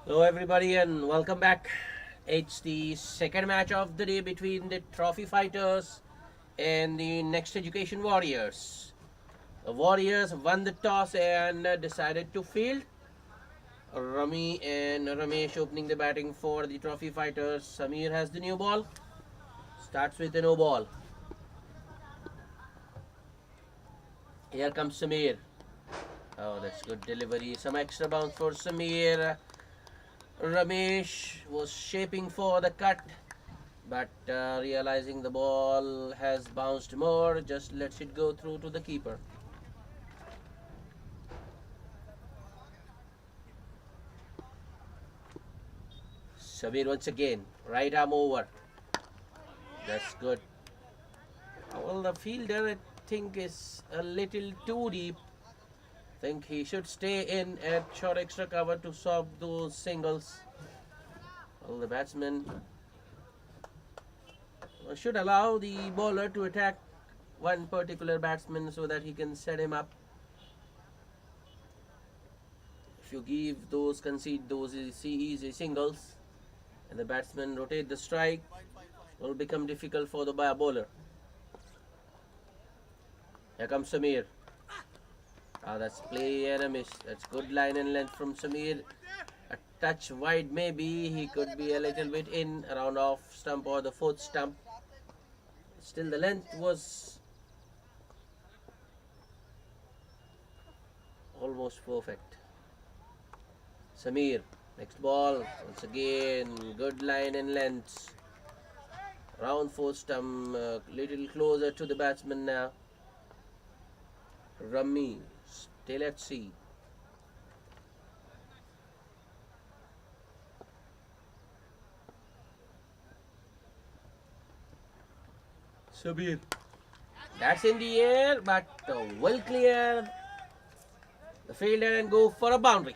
Hello, everybody, and welcome back. It's the second match of the day between the Trophy Fighters and the Next Education Warriors. The Warriors won the toss and decided to field. Rami and Ramesh opening the batting for the Trophy Fighters. Samir has the new ball. Starts with a no ball. Here comes Samir. Oh, that's good delivery. Some extra bounce for Samir. Ramesh was shaping for the cut, but realizing the ball has bounced more, just lets it go through to the keeper. Sabir once again, right arm over. That's good. Well, the fielder, I think, is a little too deep. Think he should stay in at short extra cover to solve those singles. Well, the batsman should allow the bowler to attack one particular batsman so that he can set him up. If you give those, concede those easy singles, and the batsman rotate the strike, it will become difficult for the bowler. Here comes Samir. That's play and a miss. That's good line and length from Samir. A touch wide maybe. He could be a little bit in around off stump or the fourth stump. Still the length was almost perfect. Samir, next ball. Once again, good line and length. Round fourth stump, little closer to the batsman now. Rami, still at sea. Sabir. That's in the air, but will clear the fielder and go for a boundary.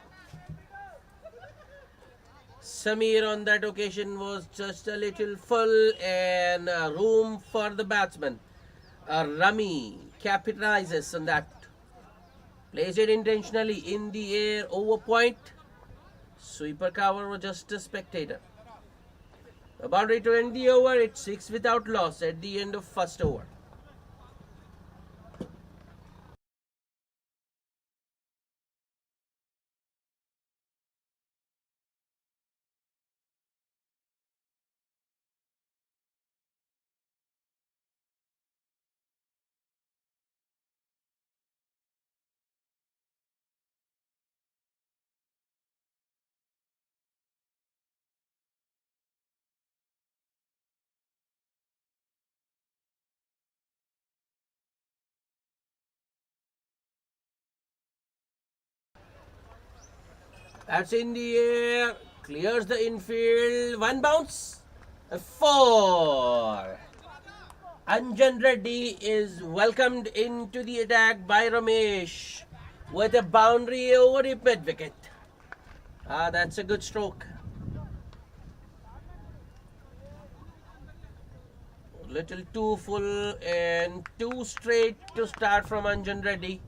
Samir on that occasion was just a little full and room for the batsman. Rami capitalizes on that. Plays it intentionally in the air over point. Sweeper cover was just a spectator. A boundary to end the over. It's 6 without loss at the end of first over. That's in the air. Clears the infield. One bounce. A 4. Anjan Reddy is welcomed into the attack by Ramesh with a boundary over the mid wicket. That's a good stroke. Little too full and too straight to start from Anjan Reddy.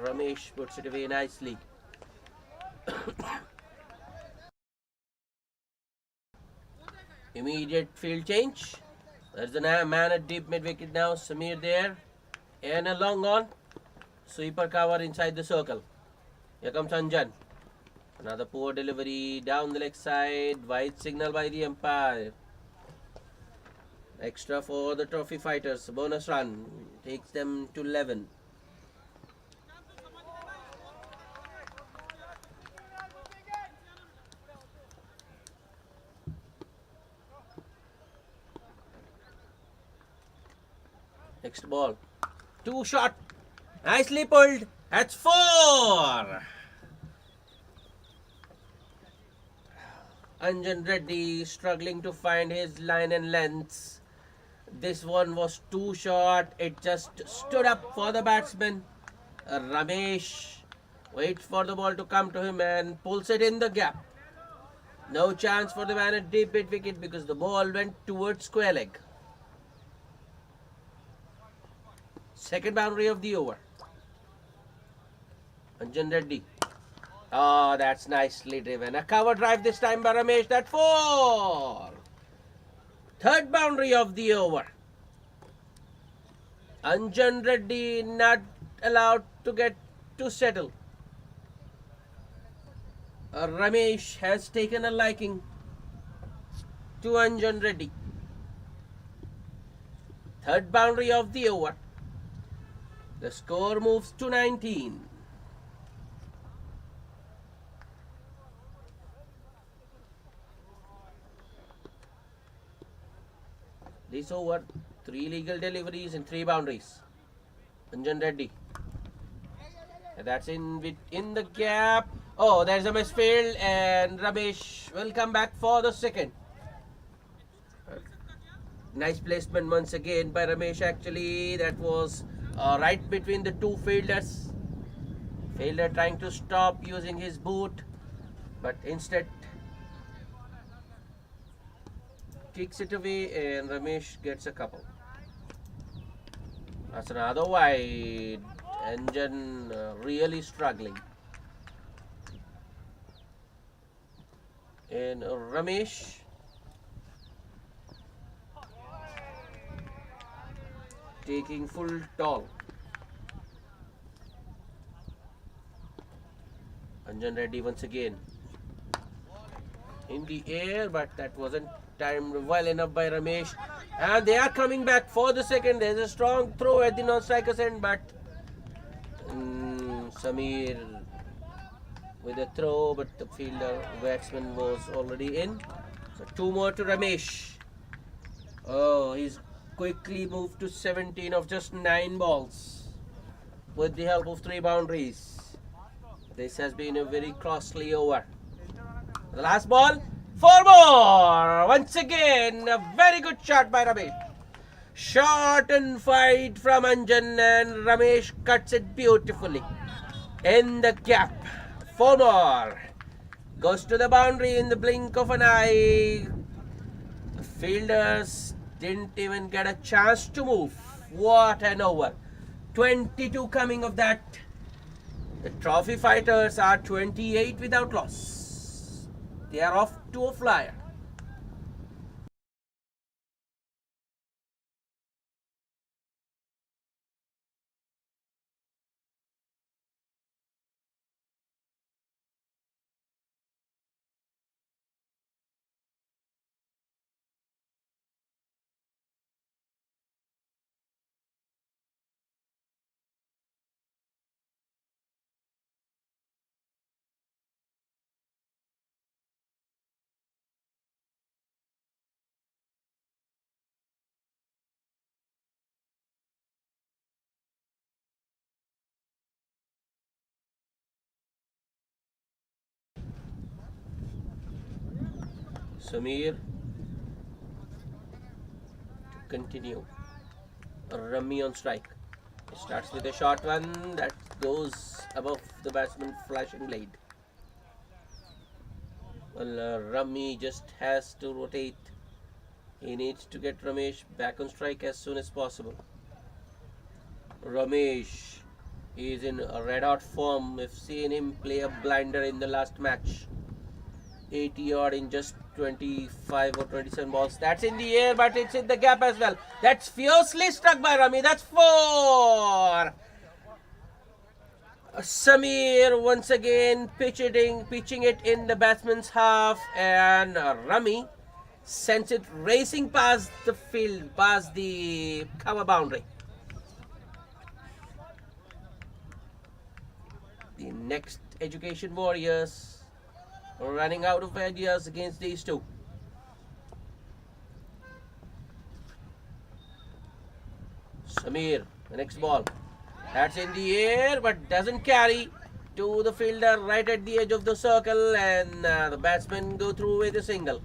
Ramesh puts it away nicely. Immediate field change. There's the man at deep mid wicket now. Samir there. And a long on. Sweeper cover inside the circle. Here comes Anjan. Another poor delivery down the leg side. Wide signal by the umpire. Extra for the Trophy Fighters. Bonus run. Takes them to 11. Next ball. 2 shot. Nicely pulled. That's 4. Anjan Reddy struggling to find his line and lengths. This one was too short. It just stood up for the batsman. Ramesh waits for the ball to come to him and pulls it in the gap. No chance for the man at deep mid wicket because the ball went towards square leg. Second boundary of the over. Anjan Reddy. Oh, that's nicely driven. A cover drive this time by Ramesh. That 4. Third boundary of the over. Anjan Reddy not allowed to get to settle. Ramesh has taken a liking to Anjan Reddy. Third boundary of the over. The score moves to 19. This over, 3 legal deliveries and 3 boundaries. Anjan Reddy. That's in the gap. Oh, there's a misfield, and Ramesh will come back for the second. Nice placement once again by Ramesh. Actually, that was right between the two fielders. Fielder trying to stop using his boot, but instead kicks it away, and Ramesh gets a couple. That's another wide. Anjan really struggling. And Ramesh taking full toll. Anjan Reddy once again in the air, but that wasn't timed well enough by Ramesh. And they are coming back for the second. There's a strong throw at the non-striker's end, but Samir with a throw, but the batsman was already in. So 2 more to Ramesh. Oh, he's quickly moved to 17 of just 9 balls with the help of 3 boundaries. This has been a very costly over. The last ball, 4 more. Once again, a very good shot by Ramesh. Short and wide from Anjan, and Ramesh cuts it beautifully in the gap. 4 more. Goes to the boundary in the blink of an eye. The fielders didn't even get a chance to move. What an over. 22 coming of that. The trophy fighters are 28 without loss. They are off to a flyer. Samir to continue. Rummy on strike. It starts with a short one that goes above the batsman's flashing blade. Well, Rummy just has to rotate. He needs to get Ramesh back on strike as soon as possible. Ramesh is in a red hot form. We've seen him play a blinder in the last match. 80 odd in just 25 or 27 balls. That's in the air, but it's in the gap as well. That's fiercely struck by Rami. That's 4. Samir once again pitching it in the batsman's half, and Rami sends it racing past the field, past the cover boundary. The next Education Warriors running out of ideas against these two. Samir, the next ball. That's in the air, but doesn't carry to the fielder right at the edge of the circle, and the batsmen go through with a single.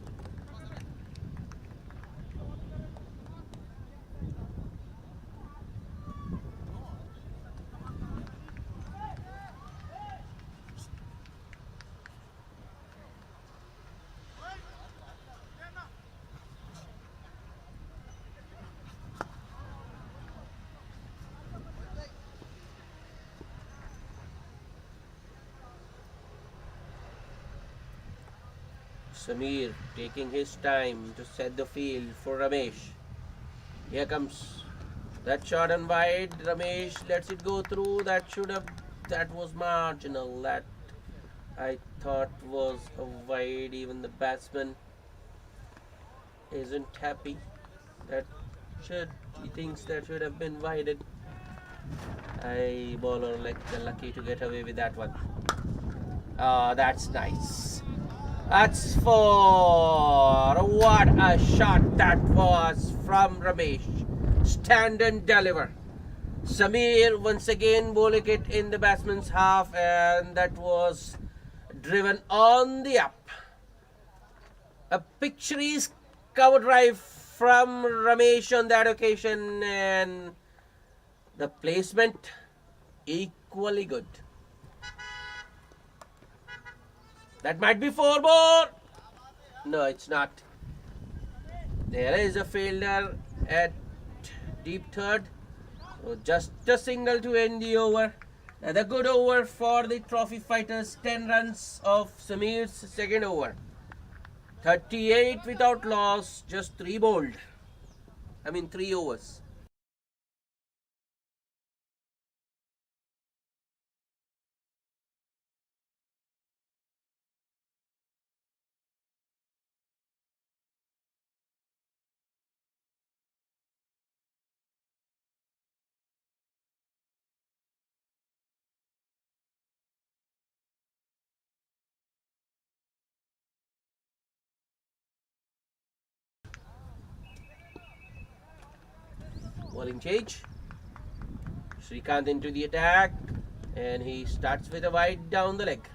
Samir taking his time to set the field for Ramesh. Here comes that shot and wide. Ramesh lets it go through. That was marginal. That I thought was a wide. Even the batsman isn't happy. That he thinks that should have been wided. Bowler like lucky to get away with that one. That's nice. That's four. What a shot that was from Ramesh. Stand and deliver. Samir once again bowling it in the batsman's half, and that was driven on the up. A picturesque cover drive from Ramesh on that occasion, and the placement equally good. That might be 4 more. No, it's not. There is a fielder at deep third. So just a single to end the over. Another good over for the trophy fighters. 10 runs of Samir's second over. 38 without loss. Just 3 bowled. 3 overs. Bowling change. Srikanth into the attack, and he starts with a wide down the leg.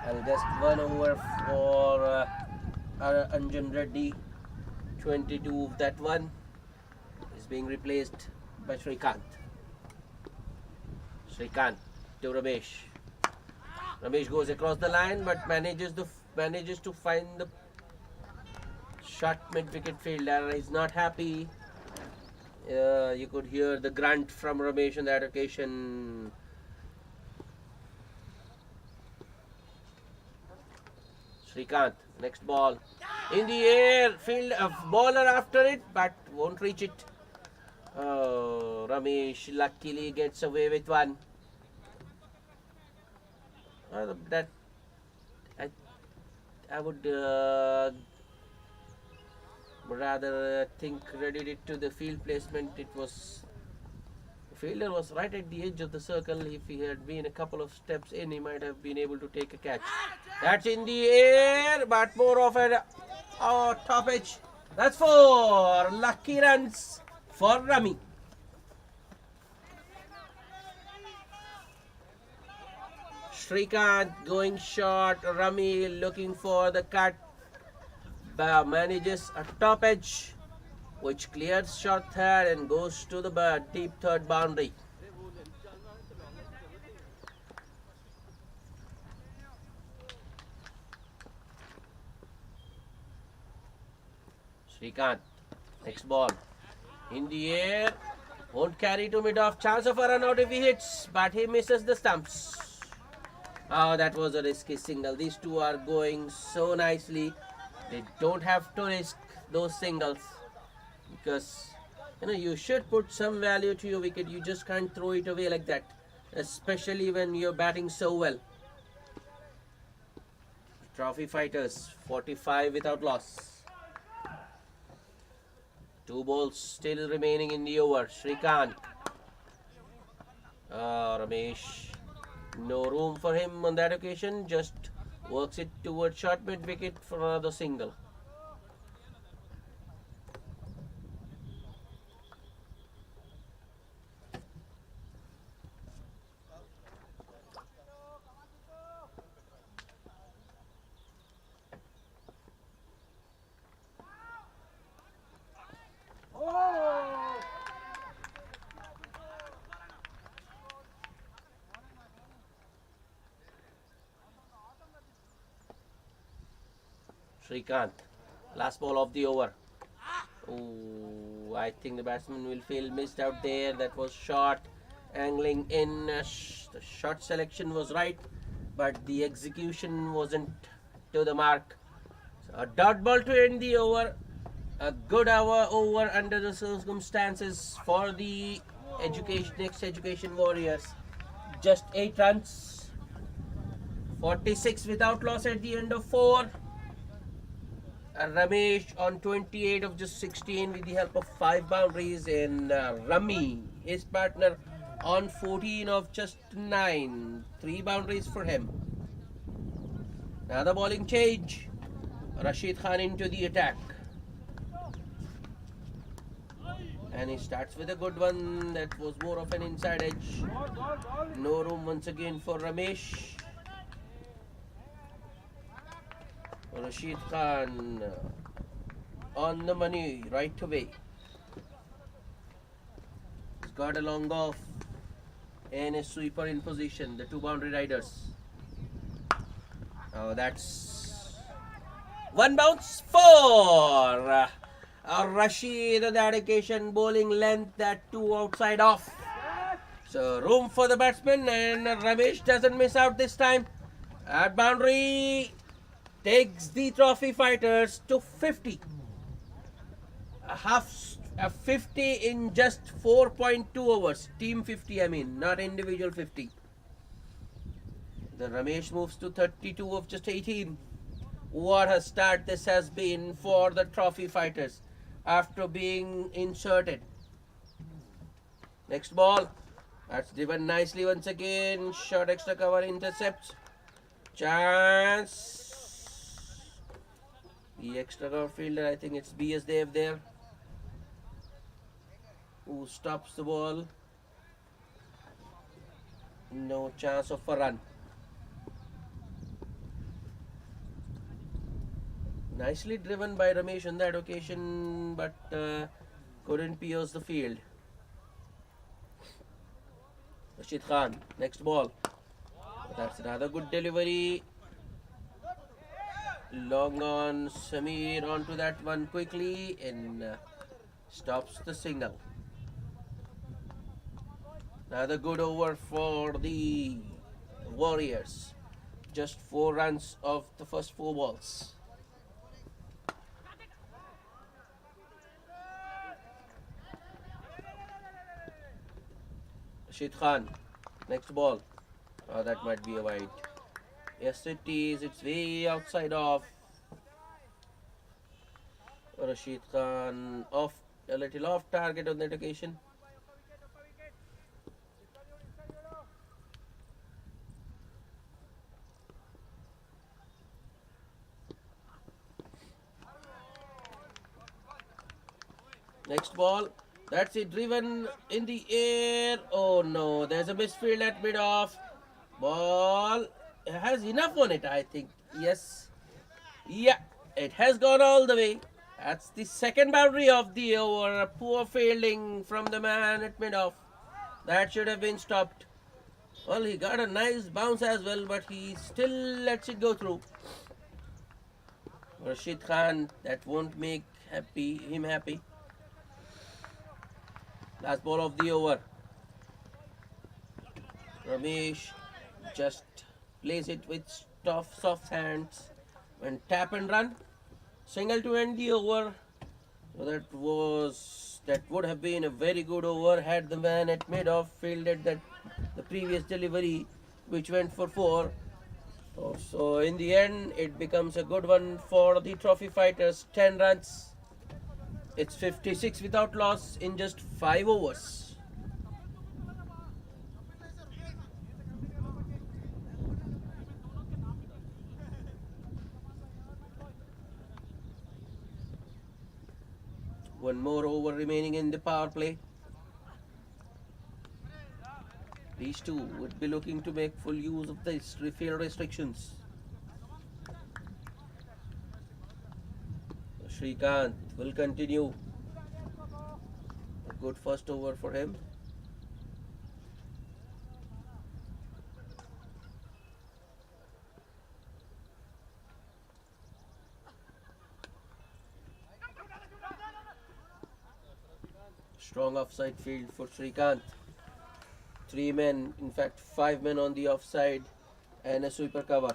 And just 1 over for Anjan Reddy. 22 of that one is being replaced by Srikanth. Srikanth to Ramesh. Ramesh goes across the line but manages to find the short mid-wicket fielder. He's not happy. You could hear the grunt from Ramesh on that occasion. Srikanth, next ball. In the air, field a bowler after it, but won't reach it. Ramesh luckily gets away with one. That I would rather think credit it to the field placement. The fielder was right at the edge of the circle. If he had been a couple of steps in, he might have been able to take a catch. That's in the air, but more of a top edge. That's 4 lucky runs for Rami. Srikanth going short. Rami looking for the cut. Manages a top edge, which clears short third and goes to the deep third boundary. Srikanth, next ball. In the air, won't carry to mid-off. Chance of a run out if he hits, but he misses the stumps. Oh, that was a risky single. These two are going so nicely. They don't have to risk those singles because you should put some value to your wicket. You just can't throw it away like that, especially when you're batting so well. Trophy fighters 45 without loss. 2 balls still remaining in the over. Srikanth. Ramesh. No room for him on that occasion. Just works it towards short mid wicket for another single. Srikanth, last ball of the over. Oh, I think the batsman will feel missed out there. That was short, angling in. The shot selection was right, but the execution wasn't to the mark. So a dot ball to end the over. A good over under the circumstances for the next education warriors. Just 8 runs. 46 without loss at the end of 4. Ramesh on 28 of just 16 with the help of 5 boundaries, and Rami, his partner, on 14 of just 9. 3 boundaries for him. Another bowling change. Rashid Khan into the attack. And he starts with a good one. That was more of an inside edge. No room once again for Ramesh. Rashid Khan on the money right away. He's got a long off and a sweeper in position. The 2 boundary riders. Oh, that's 1 bounce for Rashid on that occasion. Bowling length, that 2 outside off. So room for the batsman, and Ramesh doesn't miss out this time. At boundary takes the trophy fighters to 50. A 50 in just 4.2 overs. Team 50, I mean, not individual 50. The Ramesh moves to 32 of just 18. What a start this has been for the trophy fighters after being inserted. Next ball. That's driven nicely once again. Short extra cover intercepts. Chance. The extra cover fielder, I think it's B.S. Dev there, who stops the ball. No chance of a run. Nicely driven by Ramesh on that occasion, but couldn't pierce the field. Rashid Khan, next ball. That's another good delivery. Long on, Samir onto that one quickly and stops the signal. Another good over for the Warriors. Just 4 runs of the first 4 balls. Rashid Khan, next ball. Oh, that might be a wide. Yes, it is. It's way outside off. Rashid Khan off, a little off target on that occasion. Next ball. That's it, driven in the air. Oh no, there's a misfield at mid-off. Ball has enough on it, I think. Yes. Yeah, it has gone all the way. That's the second boundary of the over. A poor fielding from the man at mid-off. That should have been stopped. Well, he got a nice bounce as well, but he still lets it go through. Rashid Khan, that won't make him happy. Last ball of the over. Ramesh just plays it with soft hands and tap and run. Single to end the over. So that would have been a very good over had the man at mid-off fielded the previous delivery, which went for 4. So in the end, it becomes a good one for the trophy fighters. 10 runs. It's 56 without loss in just 5 overs. One more over remaining in the power play. These two would be looking to make full use of the field restrictions. Srikanth will continue. A good first over for him. Strong offside field for Srikanth. 3 men, in fact 5 men on the offside and a sweeper cover.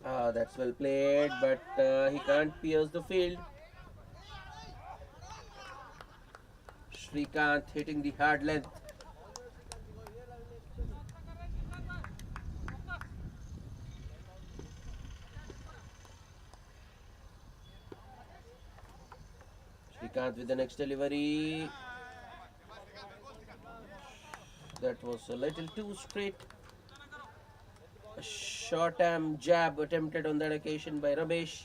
That's well played, but he can't pierce the field. Srikanth hitting the hard length. Srikanth with the next delivery. That was a little too straight. A short arm jab attempted on that occasion by Ramesh,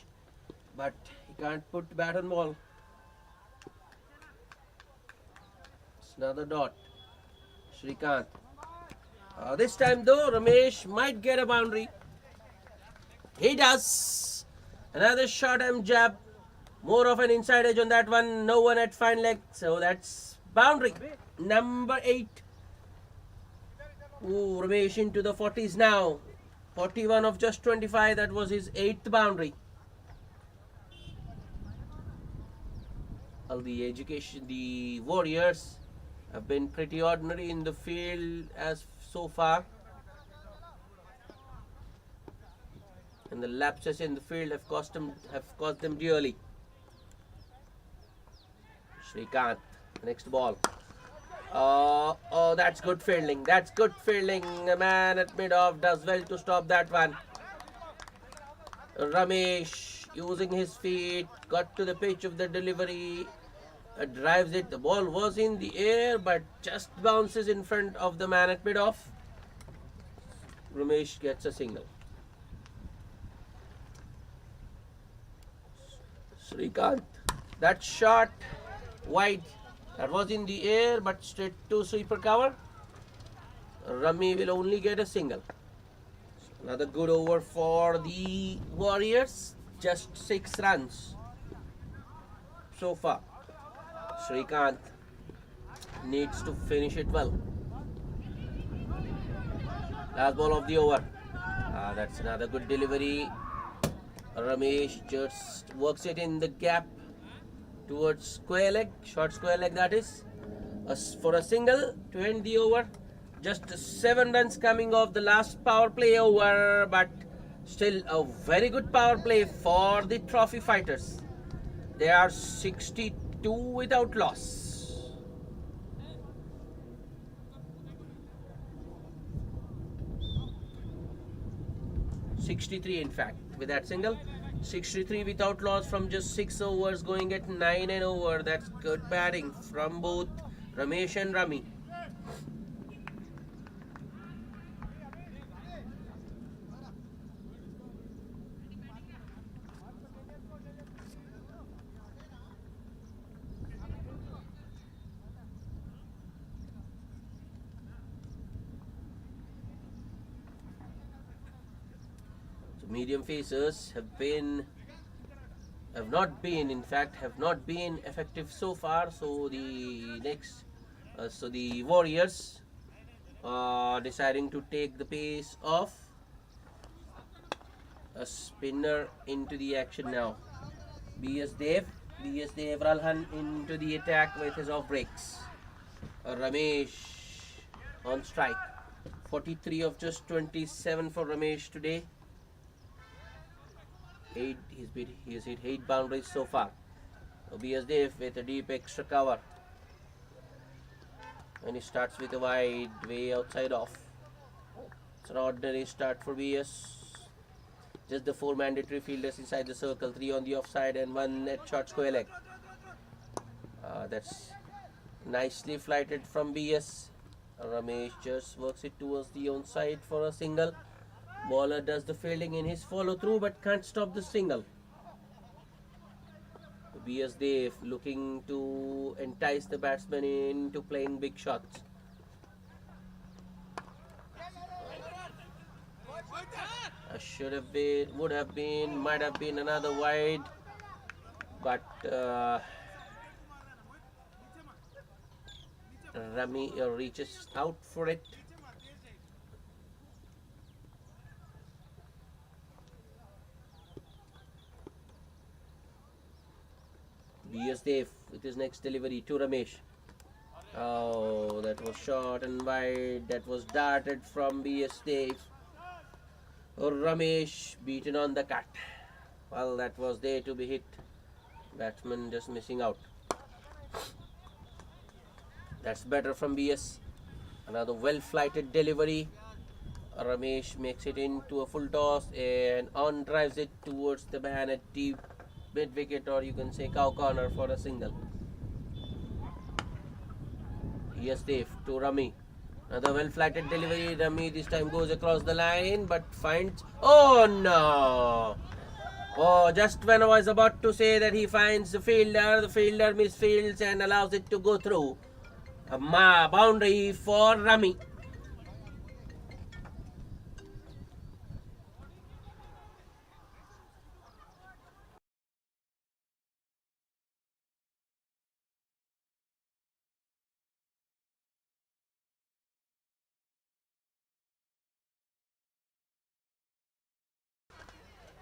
but he can't put bat on ball. It's another dot. Srikanth. This time though, Ramesh might get a boundary. He does. Another short arm jab. More of an inside edge on that one. No one at fine leg. So that's boundary. Number 8. Ooh, Ramesh into the 40s now. 41 of just 25. That was his 8th boundary. All the Warriors have been pretty ordinary in the field as so far. And the lapses in the field have cost them dearly. Srikanth, next ball. Oh, that's good fielding. That's good fielding. A man at mid-off does well to stop that one. Ramesh using his feet, got to the pitch of the delivery, drives it. The ball was in the air, but just bounces in front of the man at mid-off. Ramesh gets a single. Srikanth, that shot wide. That was in the air, but straight to sweeper cover. Rami will only get a single. Another good over for the Warriors. Just 6 runs so far. Srikanth needs to finish it well. Last ball of the over. That's another good delivery. Ramesh just works it in the gap towards square leg, short square leg that is, for a single to end the over. Just 7 runs coming off the last power play over, but still a very good power play for the trophy fighters. They are 62 without loss. '63 in fact with that single. 63 without loss from just 6 overs, going at 9 and over. That's good batting from both Ramesh and Rami. Medium facers have not been effective so far. So the Warriors are deciding to take the pace of a spinner into the action now. B.S. Dev Ralhan into the attack with his off breaks. Ramesh on strike. 43 of just 27 for Ramesh today. He's hit 8 boundaries so far. B.S. Dev with a deep extra cover. And he starts with a wide, way outside off. It's an ordinary start for B.S. Just the 4 mandatory fielders inside the circle, 3 on the offside and 1 at short square leg. That's nicely flighted from B.S. Ramesh just works it towards the onside for a single. Bowler does the fielding in his follow through but can't stop the single. B.S. Dev looking to entice the batsman into playing big shots. Might have been another wide, but Rami reaches out for it. B.S. Dev with his next delivery to Ramesh. Oh, that was short and wide. That was darted from B.S. Dev. Ramesh beaten on the cut. Well, that was there to be hit. Batsman just missing out. That's better from BS. Another well-flighted delivery. Ramesh makes it into a full toss and on drives it towards the man at deep mid wicket, or you can say cow corner, for a single. Yes, Dave to Rami. Another well-flighted delivery. Rami this time goes across the line but finds. Oh no! Oh, just when I was about to say that he finds the fielder misfields and allows it to go through. A boundary for Rami.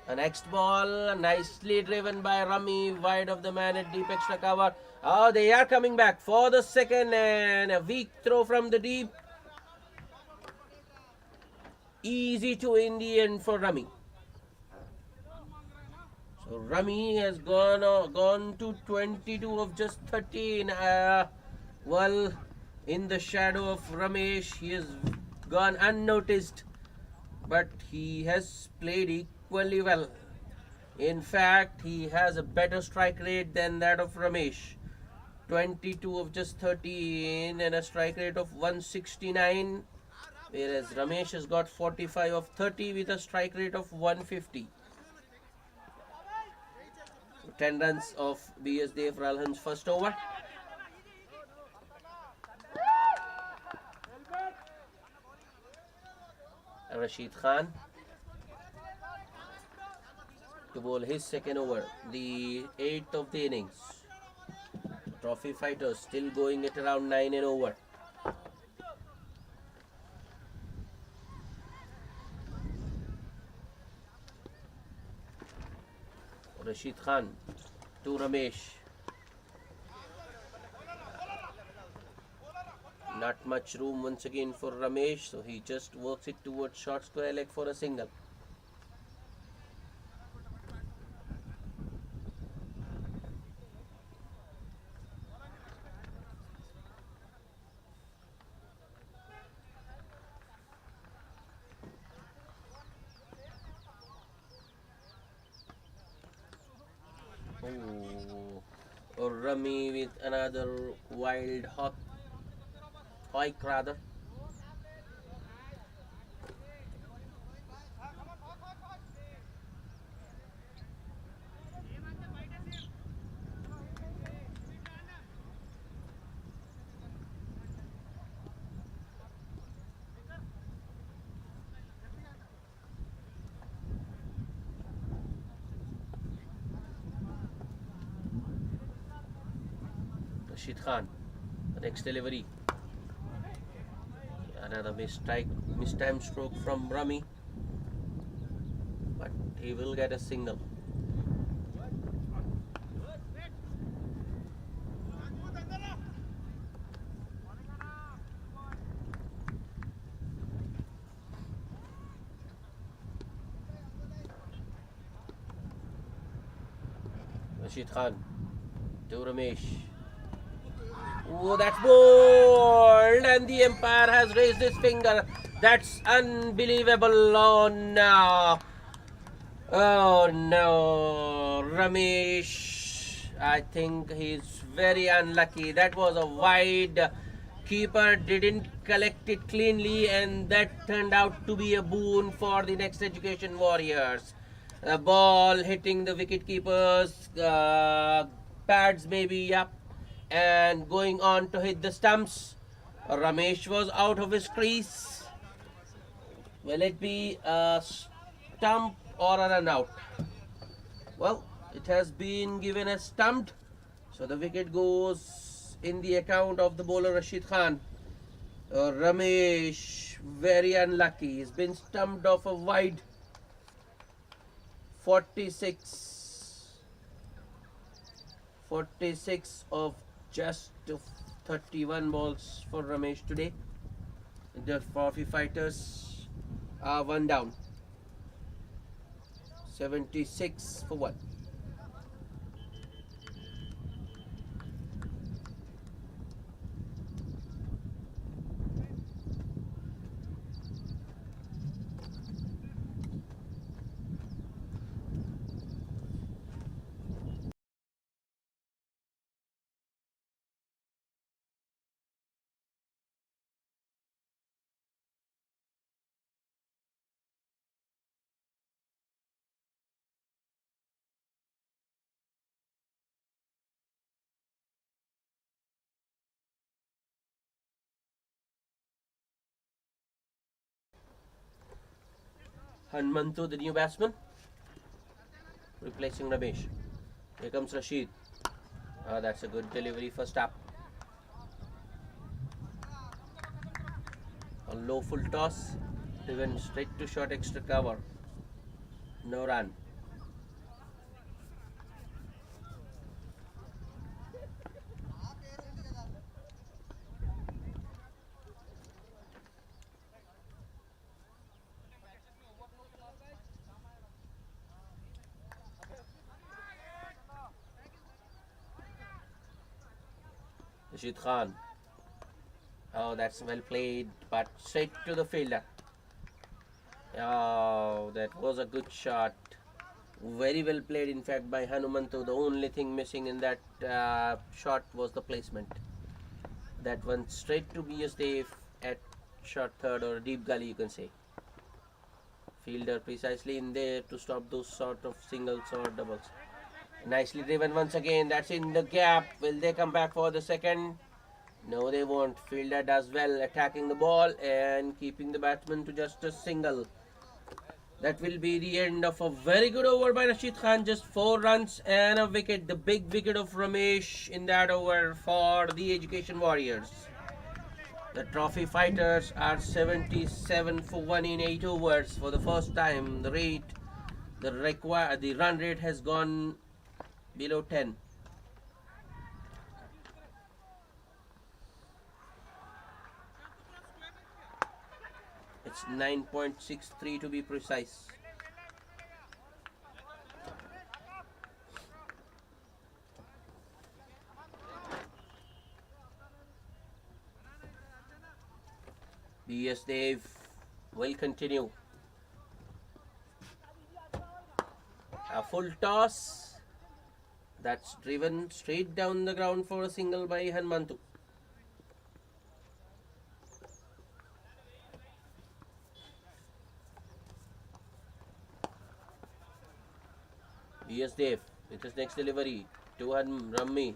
A next ball, nicely driven by Rami, wide of the man at deep extra cover. Oh, they are coming back for the second, and a weak throw from the deep. Easy to in the end for Rami. So Rami has gone to 22 of just 13. Well, in the shadow of Ramesh, he has gone unnoticed, but he has played equally well. In fact, he has a better strike rate than that of Ramesh. 22 of just 13 and a strike rate of 169, whereas Ramesh has got 45 of 30 with a strike rate of 150. 10 runs of BS Dev Ralhan's first over. Rashid Khan to bowl his second over, the 8th of the innings. Trophy fighters still going at around 9 and over. Rashid Khan to Ramesh. Not much room once again for Ramesh, so he just works it towards short square leg for a single. Oh, Rami with another wild hike rather. Rashid Khan, the next delivery. Another mistimed stroke from Rami, but he will get a single. Rashid Khan to Ramesh. Oh, that's bold, and the umpire has raised his finger. That's unbelievable. Oh no. Oh no. Ramesh, I think he's very unlucky. That was a wide. Keeper didn't collect it cleanly, and that turned out to be a boon for the next Education Warriors. The ball hitting the wicket keeper's pads, maybe, yep, and going on to hit the stumps. Ramesh was out of his crease. Will it be a stump or a run out? Well, it has been given as stumped, so the wicket goes in the account of the bowler Rashid Khan. Ramesh, very unlucky. He's been stumped off a wide. 46 of just 31 balls for Ramesh today. The trophy fighters are one down. 76 for 1. Hanmantu, the new batsman, replacing Ramesh. Here comes Rashid. That's a good delivery first up. A low full toss, driven straight to short extra cover. No run. Rashid Khan. Oh, that's well played, but straight to the fielder. Oh, that was a good shot. Very well played, in fact, by Hanumantu. The only thing missing in that shot was the placement. That one straight to be a safe at short third or deep gully, you can say. Fielder precisely in there to stop those sort of singles or doubles. Nicely driven once again. That's in the gap. Will they come back for the second? No, they won't. Fielder does well attacking the ball and keeping the batsman to just a single. That will be the end of a very good over by Rashid Khan. Just 4 runs and a wicket. The big wicket of Ramesh in that over for the Education Warriors. The trophy fighters are 77 for 1 in 8 overs for the first time. The run rate has gone below 10. It's 9.63 to be precise. B.S. Dave will continue. A full toss. That's driven straight down the ground for a single by Hanumantu. B.S. Dave with his next delivery to Rummy.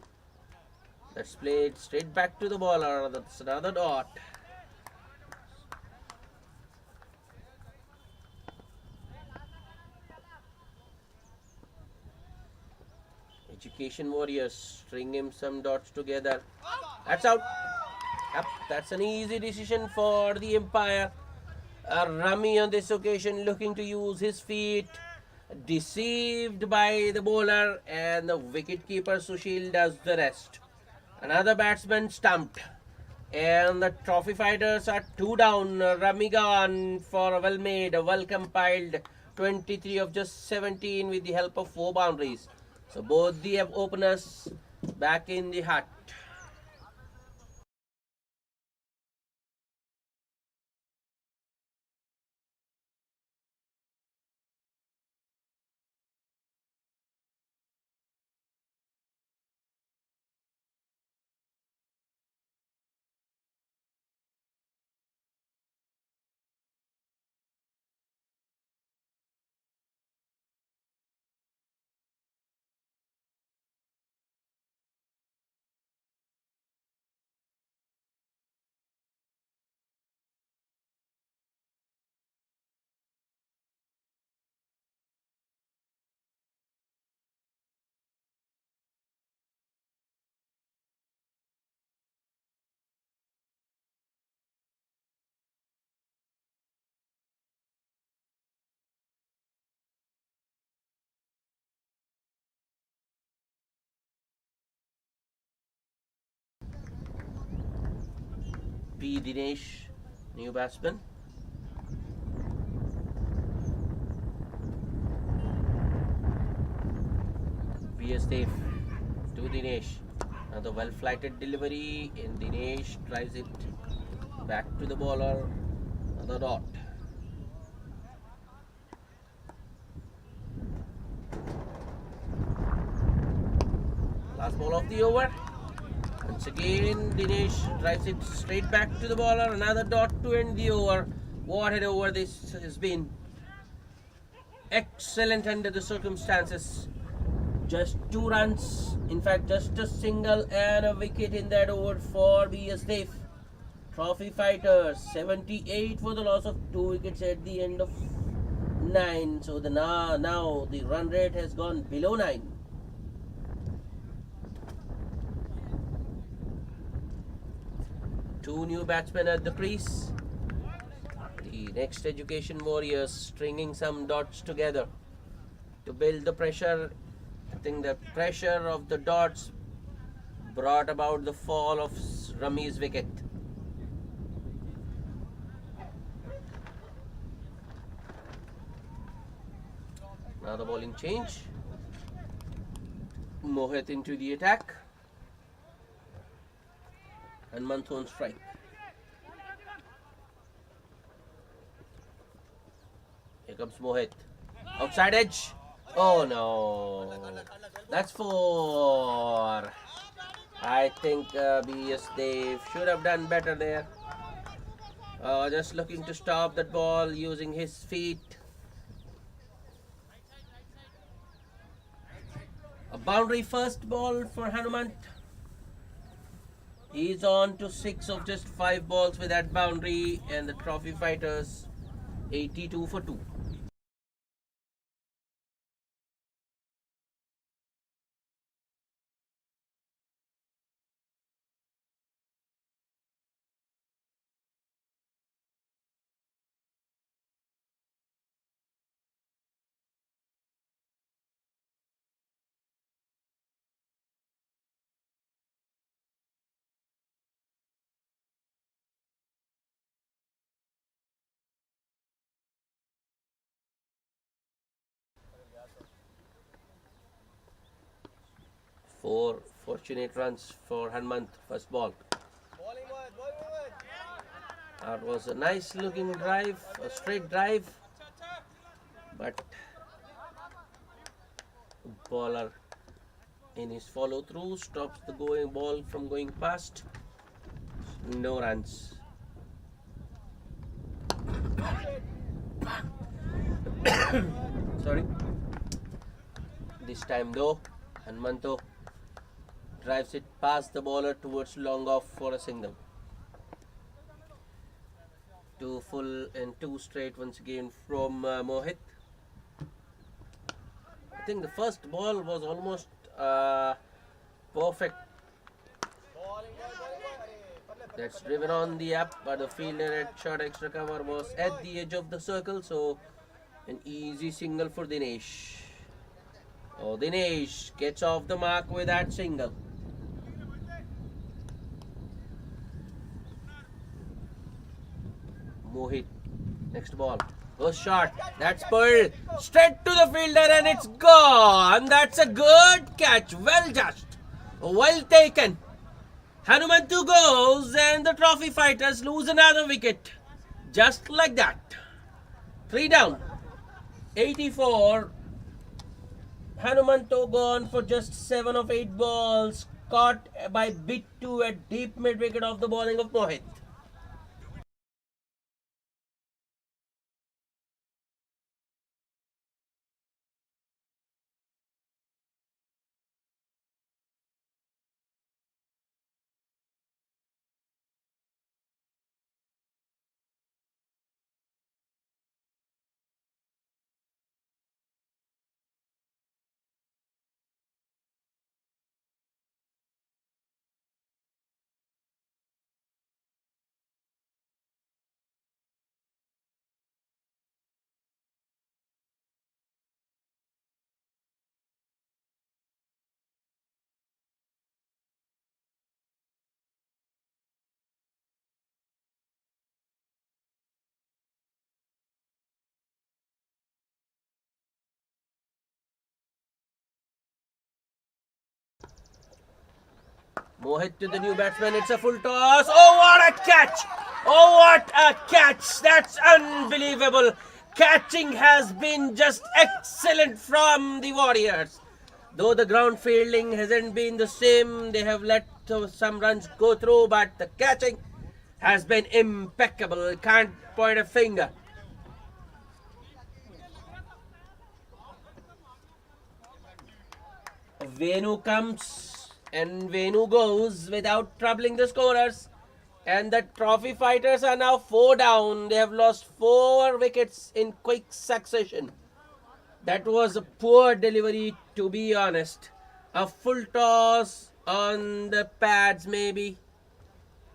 That's played straight back to the bowler. That's another dot. Education Warriors string him some dots together. That's out. Yep, that's an easy decision for the umpire. Rummy on this occasion looking to use his feet. Deceived by the bowler, and the wicketkeeper Sushil does the rest. Another batsman stumped, and the trophy fighters are 2 down. Rummy gone for a well made, a well compiled 23 of just 17 with the help of 4 boundaries. So both the openers back in the hut. P. Dinesh, new batsman. be a safe to Dinesh. Another well-flighted delivery, and Dinesh drives it back to the bowler. Another dot. Last ball of the over. Once again, Dinesh drives it straight back to the bowler. Another dot to end the over. What an over this has been. Excellent under the circumstances. Just 2 runs. In fact, just a single and a wicket in that over for BS Dave. Trophy fighters 78 for the loss of 2 wickets at the end of 9. So now the run rate has gone below 9. Two new batsmen at the crease. The next Education Warriors stringing some dots together to build the pressure. I think the pressure of the dots brought about the fall of Rummy's wicket. Now the bowling change. Mohit into the attack. And Manthon strike. Here comes Mohit. Outside edge. Oh no. That's 4. I think BS Dave should have done better there. Just looking to stop that ball using his feet. A boundary first ball for Hanuman. He's on to 6 of just 5 balls with that boundary, and the trophy fighters 82 for 2. Four fortunate runs for Hanuman first ball. That was a nice looking drive, a straight drive, but bowler in his follow through stops the going ball from going past. No runs. Sorry. This time though, Hanumanto drives it past the bowler towards long off for a single. 2 full and 2 straight once again from Mohit. I think the first ball was almost perfect. That's driven on the up, but the fielder at short extra cover was at the edge of the circle, so an easy single for Dinesh. Oh, Dinesh gets off the mark with that single. Mohit, next ball, goes short. That's pulled straight to the fielder and it's gone. That's a good catch. Well judged. Well taken. Hanumantu goes and the trophy fighters lose another wicket. Just like that. 3 down. 84. Hanumantu gone for just 7 of 8 balls. Caught by bit 2 at deep mid wicket of the bowling of Mohit. Mohit to the new batsman. It's a full toss. Oh, what a catch! Oh, what a catch! That's unbelievable. Catching has been just excellent from the Warriors. Though the ground fielding hasn't been the same, they have let some runs go through, but the catching has been impeccable. Can't point a finger. Venu comes and Venu goes without troubling the scorers. And the trophy fighters are now 4 down. They have lost 4 wickets in quick succession. That was a poor delivery, to be honest. A full toss on the pads, maybe.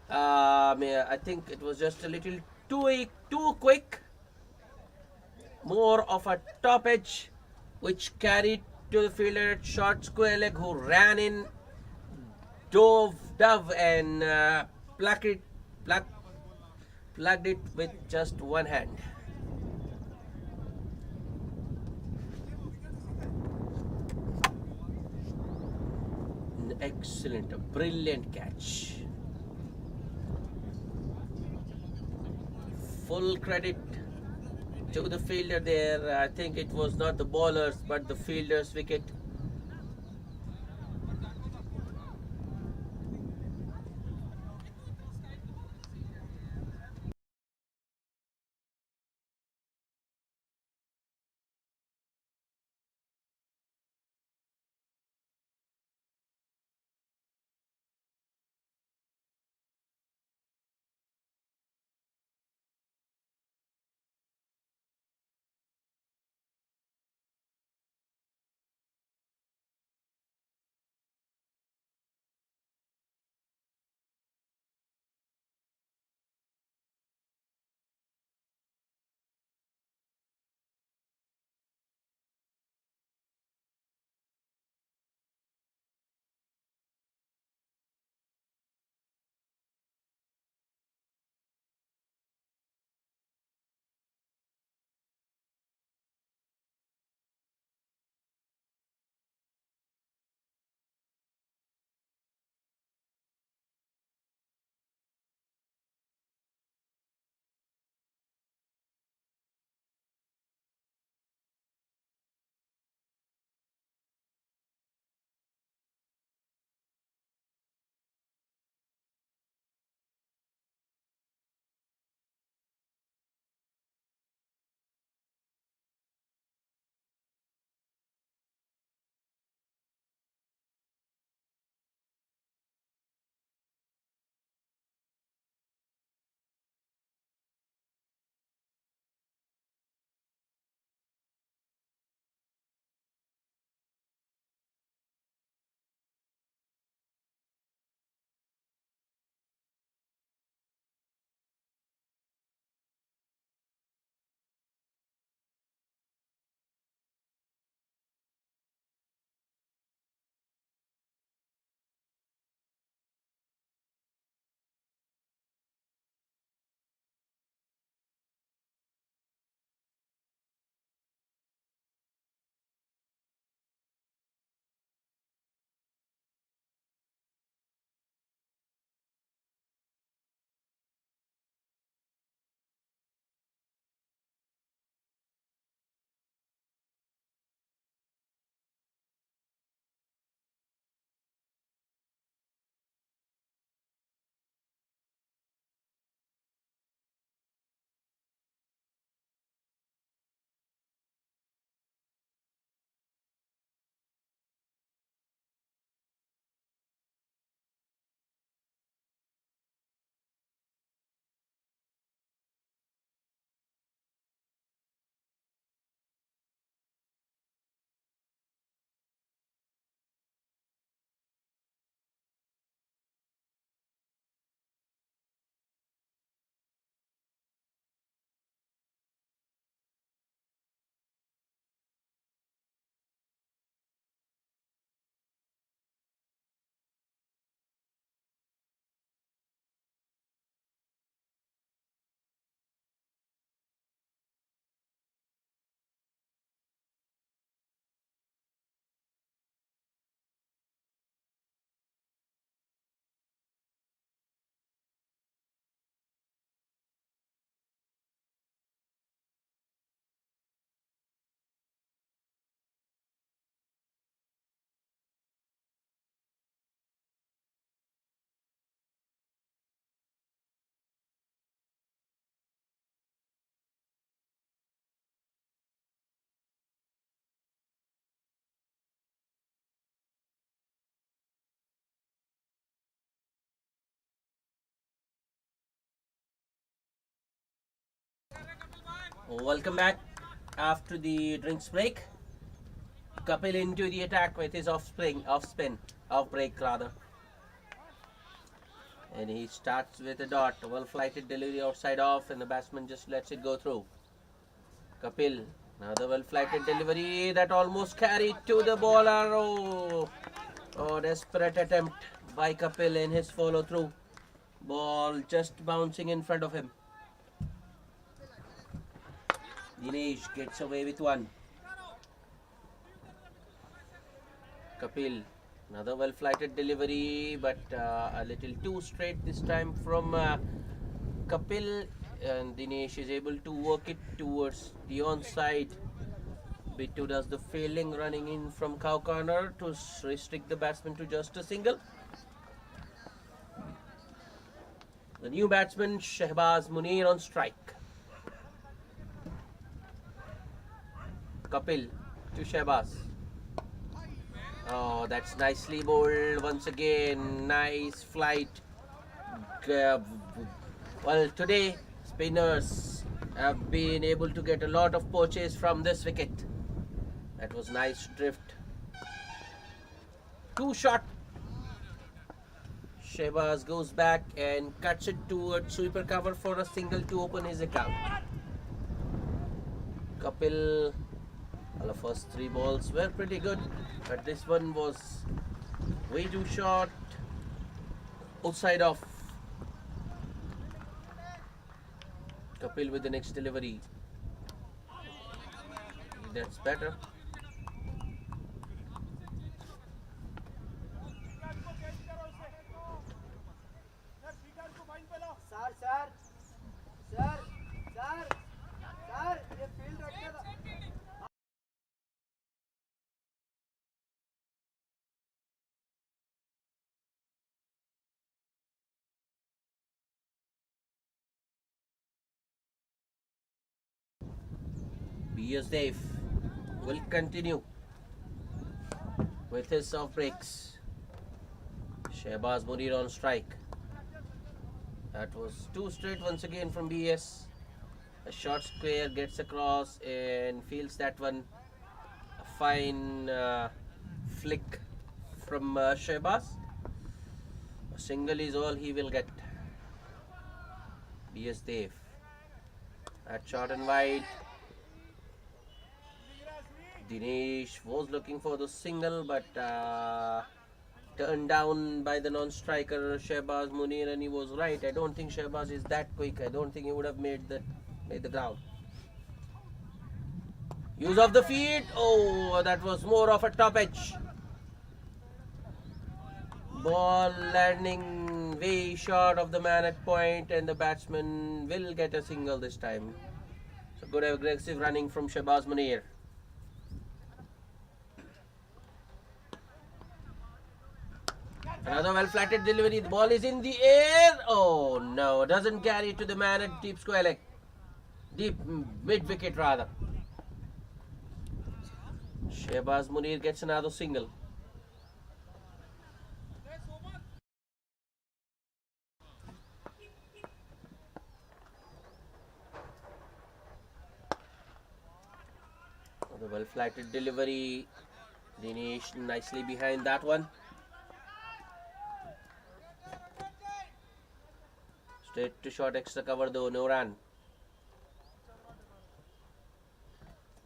I think it was just a little too quick. More of a top edge, which carried to the fielder at short square leg, who ran in, dove and plugged it with just one hand. Excellent, a brilliant catch. Full credit to the fielder there. I think it was not the bowlers but the fielder's wicket. Welcome back after the drinks break. Kapil into the attack with his off break rather. And he starts with a dot, well flighted delivery outside off, and the batsman just lets it go through. Kapil, another well flighted delivery that almost carried to the bowler. Oh, desperate attempt by Kapil in his follow through. Ball just bouncing in front of him. Dinesh gets away with one. Kapil, another well flighted delivery, but a little too straight this time from Kapil, and Dinesh is able to work it towards the onside. Bittu does the fielding, running in from cow corner to restrict the batsman to just a single. The new batsman Shehbaz Munir on strike. Kapil to Shehbaz. Oh, that's nicely bowled once again. Nice flight. Well, today spinners have been able to get a lot of poaches from this wicket. That was nice drift. Two shot. Shehbaz goes back and cuts it towards sweeper cover for a single to open his account. Kapil, well, the first three balls were pretty good, but this one was way too short. Outside off. Kapil with the next delivery. That's better. B.S. Dave will continue with his off breaks. Shehbaz Munir on strike. That was too straight once again from BS. A short square gets across and fields that one. A fine flick from Shehbaz. A single is all he will get. BS Dev. At short and wide. Dinesh was looking for the single, but turned down by the non-striker Shehbaz Munir, and he was right. I don't think Shehbaz is that quick. I don't think he would have made the ground. Use of the feet. Oh, that was more of a top edge. Ball landing way short of the man at point, and the batsman will get a single this time. So good aggressive running from Shehbaz Munir. Another well-flatted delivery. The ball is in the air. Oh no, doesn't carry to the man at deep square leg. Deep mid-wicket rather. Shehbaz Munir gets another single. The well-flatted delivery. Dinesh nicely behind that one. Straight to short, extra cover though, no run.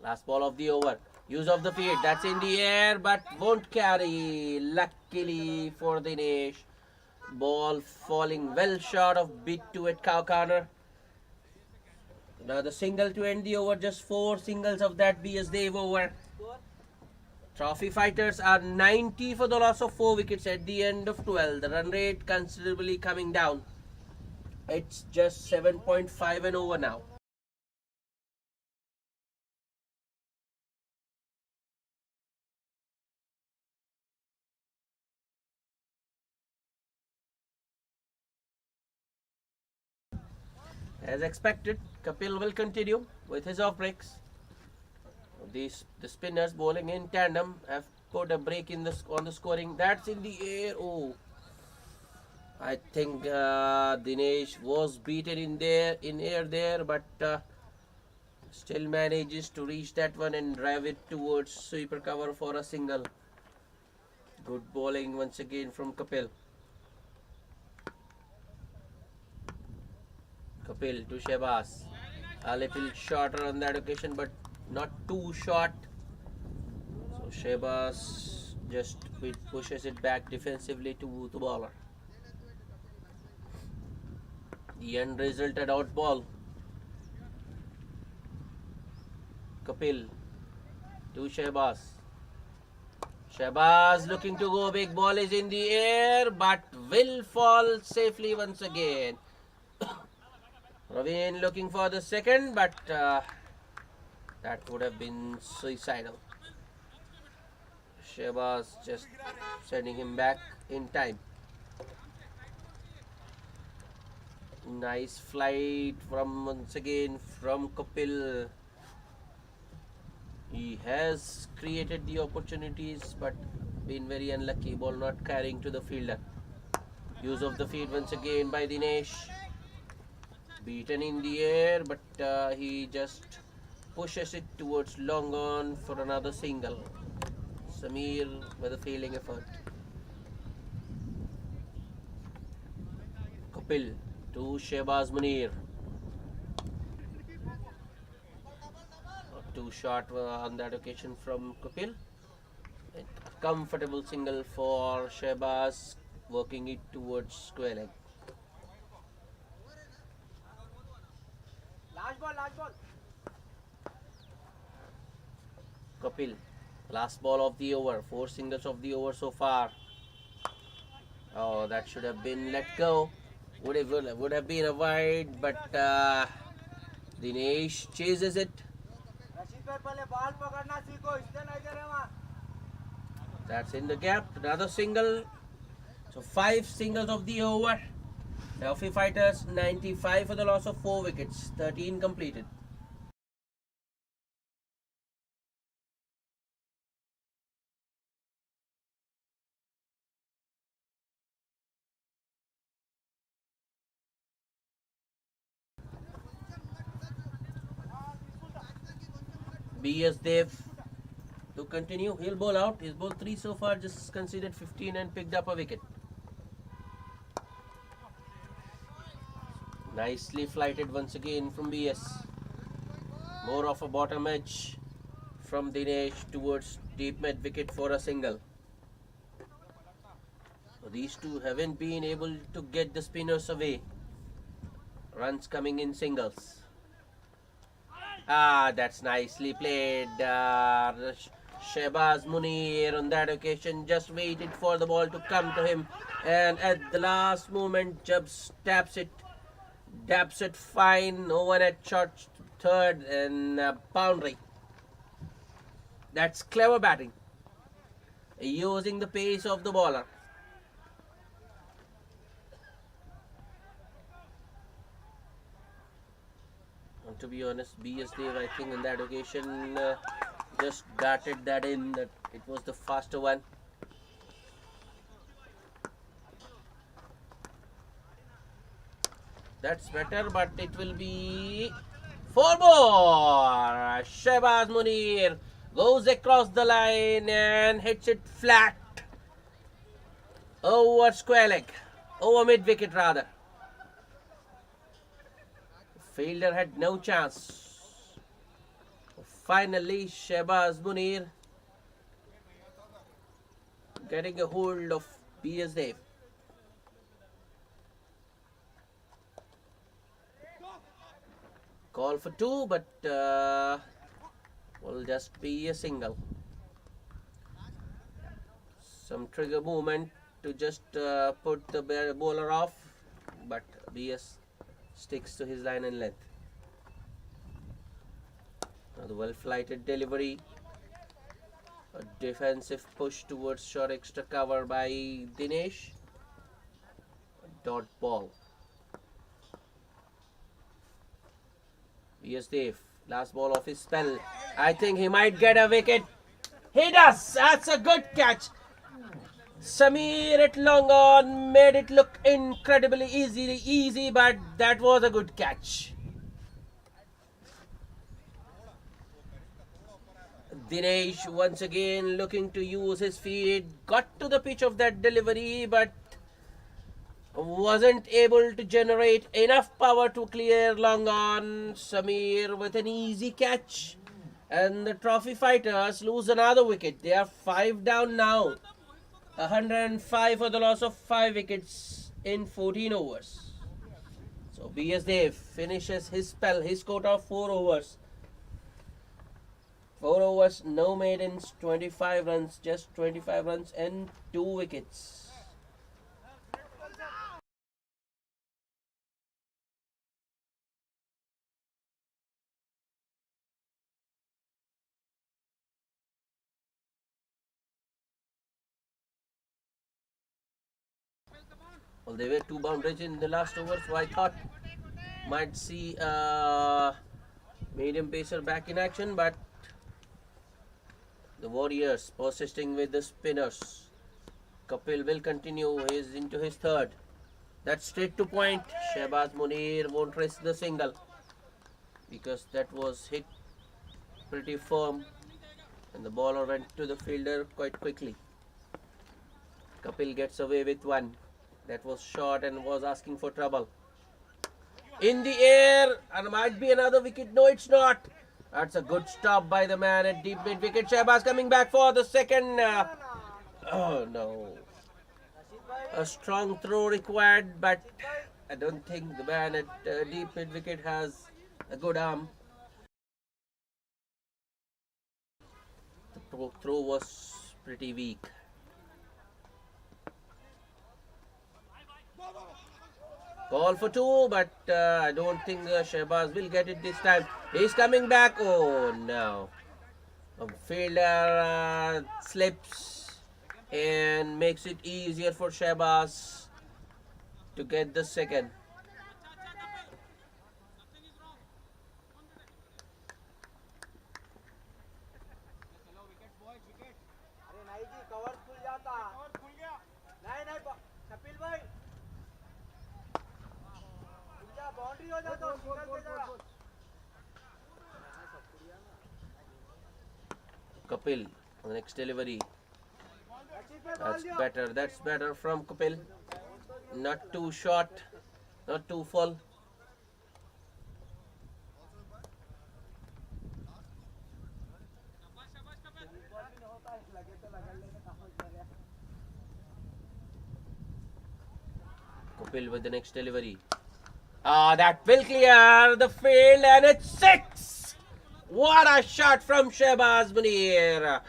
Last ball of the over. Use of the feet, that's in the air but won't carry. Luckily for Dinesh. Ball falling well short of beat to it, cow corner. Now the single to end the over, just 4 singles of that BS Dev over. Trophy fighters are 90 for the loss of 4 wickets at the end of 12. The run rate considerably coming down. It's just 7.5 and over now. As expected, Kapil will continue with his off breaks. The spinners bowling in tandem have put a break on the scoring. That's in the air. Oh, I think Dinesh was beaten in air there, but Still manages to reach that one and drive it towards sweeper cover for a single. Good bowling once again from Kapil. Kapil to Shehbaz. A little shorter on that occasion, but not too short. So Shehbaz just pushes it back defensively to the bowler. The end resulted out ball. Kapil to Shehbaz. Shehbaz looking to go big. Ball is in the air, but will fall safely once again. Raveen looking for the second, but that would have been suicidal. Shehbaz just sending him back in time. Nice flight from once again from Kapil. He has created the opportunities, but been very unlucky. Ball not carrying to the fielder. Use of the feet once again by Dinesh. Beaten in the air, but he just pushes it towards long on for another single. Samir with a fielding effort. Kapil to Shehbaz Munir. Too short on that occasion from Kapil. A comfortable single for Shehbaz, working it towards square leg. Last ball. Kapil, last ball of the over. 4 singles of the over so far. Oh, that should have been let go. Would have been a wide, but Dinesh chases it. That's in the gap. Another single. So 5 singles of the over. Delphi Fighters 95 for the loss of 4 wickets. 13 completed. B.S. Dev to continue. He'll bowl out. He's bowled 3 so far, just conceded 15 and picked up a wicket. Nicely flighted once again from B.S. More of a bottom edge from Dinesh towards deep mid wicket for a single. So these two haven't been able to get the spinners away. Runs coming in singles. That's nicely played. Shehbaz Munir on that occasion just waited for the ball to come to him, and at the last moment just daps it fine. No one at short third and boundary. That's clever batting, using the pace of the bowler. And to be honest, B.S. Dev, I think, on that occasion just darted that in. It was the faster one. That's better, but it will be 4 more. Shehbaz Munir goes across the line and hits it flat over square leg, over mid wicket rather. Fielder had no chance. Finally, Shehbaz Munir getting a hold of B.S. Dev. Call for 2, but will just be a single. Some trigger movement to just put the bowler off, but B.S. sticks to his line and length. Now the well-flighted delivery. A defensive push towards short extra cover by Dinesh. A dot ball. B.S. Dev, last ball of his spell. I think he might get a wicket. He does. That's a good catch. Samir at long on made it look incredibly easy, but that was a good catch. Dinesh once again looking to use his feet. Got to the pitch of that delivery, but wasn't able to generate enough power to clear long on. Samir with an easy catch. And the trophy fighters lose another wicket. They are 5 down now. 105 for the loss of 5 wickets in 14 overs. So B.S. Dev finishes his spell, his quota of 4 overs. 4 overs, no maidens, 25 runs, just 25 runs and 2 wickets. Well, there were 2 boundaries in the last over, so I thought might see medium pacer back in action, but the Warriors persisting with the spinners. Kapil will continue. He is into his third. That's straight to point. Shehbaz Munir won't risk the single because that was hit pretty firm and the ball went to the fielder quite quickly. Kapil gets away with one. That was short and was asking for trouble. In the air, and might be another wicket. No, it's not. That's a good stop by the man at deep mid wicket. Shehbaz coming back for the second. Oh no. A strong throw required, but I don't think the man at deep mid wicket has a good arm. The throw was pretty weak. Call for 2, but I don't think Shehbaz will get it this time. He's coming back. Oh no. A fielder slips and makes it easier for Shehbaz to get the second. Kapil on the next delivery. That's better from Kapil. Not too short, not too full. Kapil with the next delivery. That will clear the field and it's 6. What a shot from Shehbaz Munir.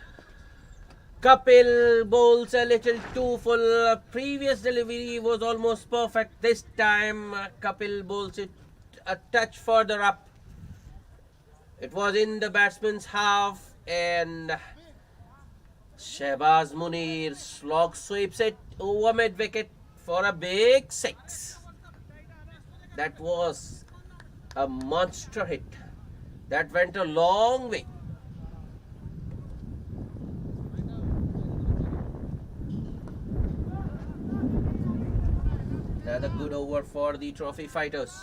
Kapil bowls a little too full. Previous delivery was almost perfect. This time Kapil bowls it a touch further up. It was in the batsman's half and Shehbaz Munir slog sweeps it over mid wicket for a big 6. That was a monster hit. That went a long way. Another good over for the trophy fighters.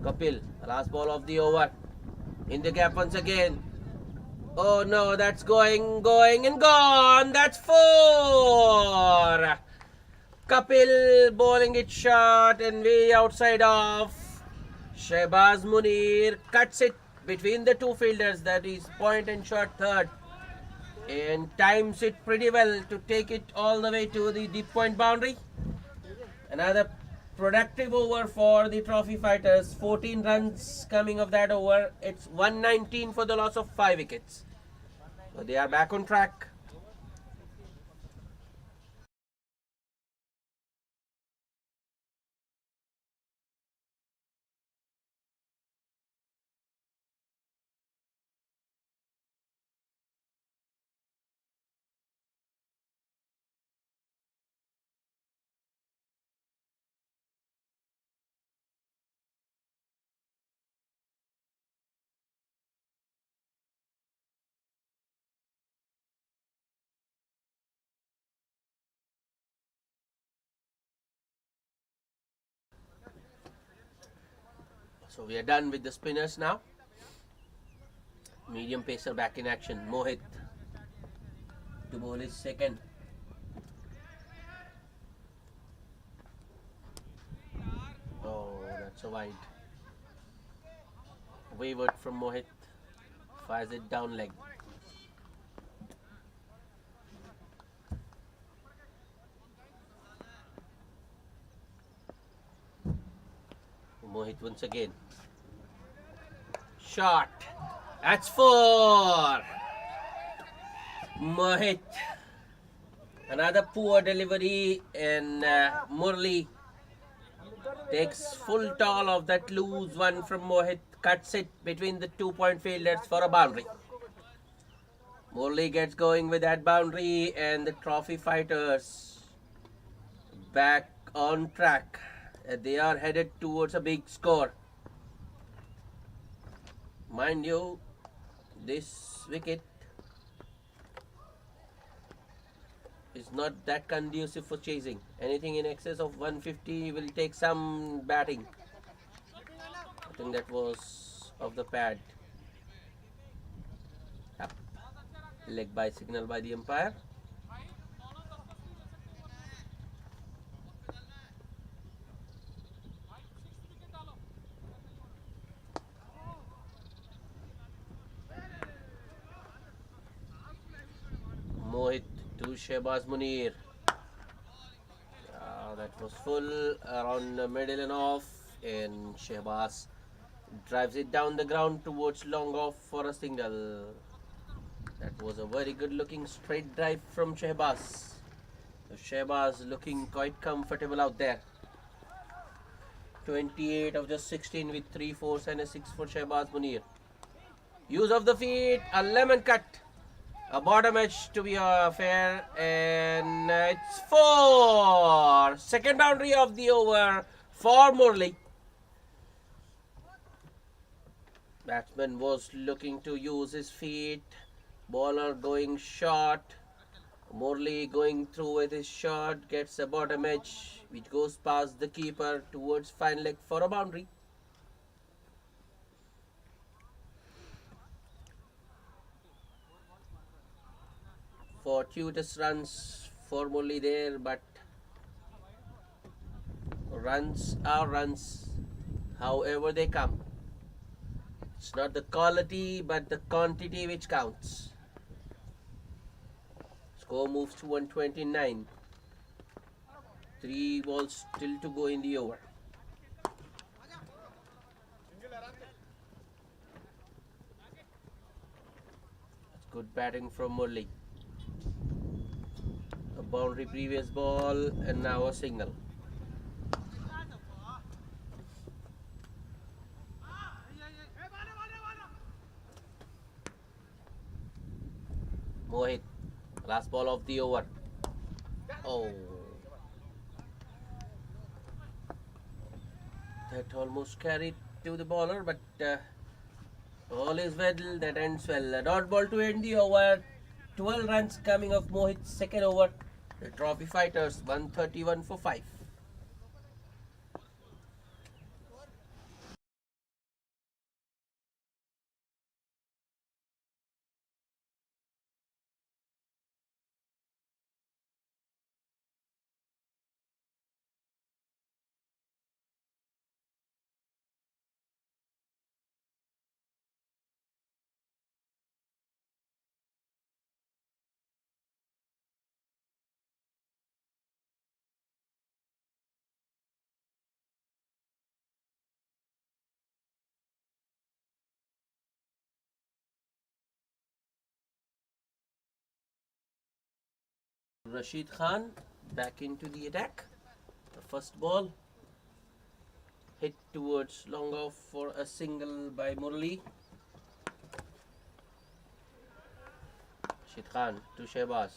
Kapil, last ball of the over. In the gap once again. Oh no, that's going and gone. That's 4. Kapil bowling it short and way outside off. Shehbaz Munir cuts it between the 2 fielders, that is point and short third, and times it pretty well to take it all the way to the deep point boundary. Another productive over for the trophy fighters. 14 runs coming of that over. It's 119 for the loss of 5 wickets. So they are back on track. So we are done with the spinners now. Medium pacer back in action. Mohit to bowl his second. Oh, that's a wide. Wavered from Mohit. Fires it down leg. Mohit once again. Shot. That's 4. Mohit. Another poor delivery, and Murli takes full toll of that loose one from Mohit. Cuts it between the 2-point fielders for a boundary. Murli gets going with that boundary, and the trophy fighters back on track. They are headed towards a big score. Mind you, this wicket is not that conducive for chasing. Anything in excess of 150 will take some batting. I think that was off the pad. Yep. Leg by signal by the umpire. Mohit to Shehbaz Munir. That was full around the middle and off, and Shehbaz drives it down the ground towards long off for a single. That was a very good looking straight drive from Shehbaz. So Shehbaz looking quite comfortable out there. 28 of just 16 with 3 fours and a 6 for Shehbaz Munir. Use of the feet, a lemon cut. A bottom edge to be fair, and it's 4. Second boundary of the over for Murli. Batsman was looking to use his feet. Bowler going short. Murli going through with his shot. Gets a bottom edge which goes past the keeper towards fine leg for a boundary. Fortuitous runs for Murli there, but runs are runs, however they come. It's not the quality but the quantity which counts. Score moves to 129. 3 balls still to go in the over. That's good batting from Murli. A boundary previous ball, and now a single. Mohit, last ball of the over. Oh, that almost carried to the bowler, but all is well that ends well. A dot ball to end the over. 12 runs coming off Mohit's second over. The trophy fighters 131 for 5. Rashid Khan back into the attack. The first ball hit towards long off for a single by Murli. Rashid Khan to Shehbaz.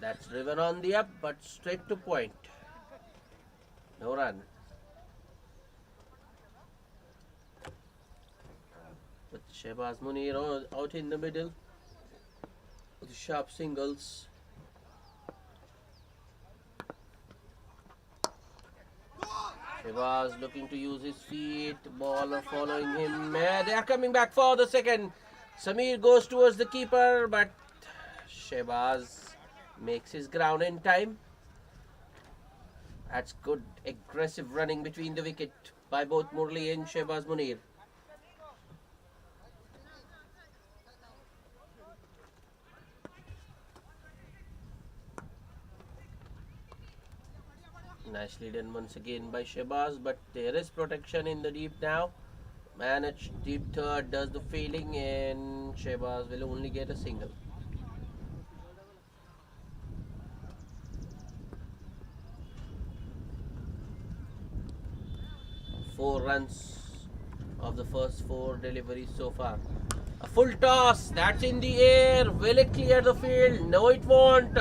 That's driven on the up but straight to point. No run. But Shehbaz Munir out in the middle with sharp singles. Shehbaz looking to use his feet. Bowler following him. They are coming back for the second. Samir goes towards the keeper, but Shehbaz makes his ground in time. That's good aggressive running between the wicket by both Murli and Shehbaz Munir. Nicely done once again by Shehbaz, but there is protection in the deep now. Managed deep third, does the fielding, and Shehbaz will only get a single. Four runs of the first four deliveries so far. A full toss, that's in the air. Will it clear the field? No, it won't.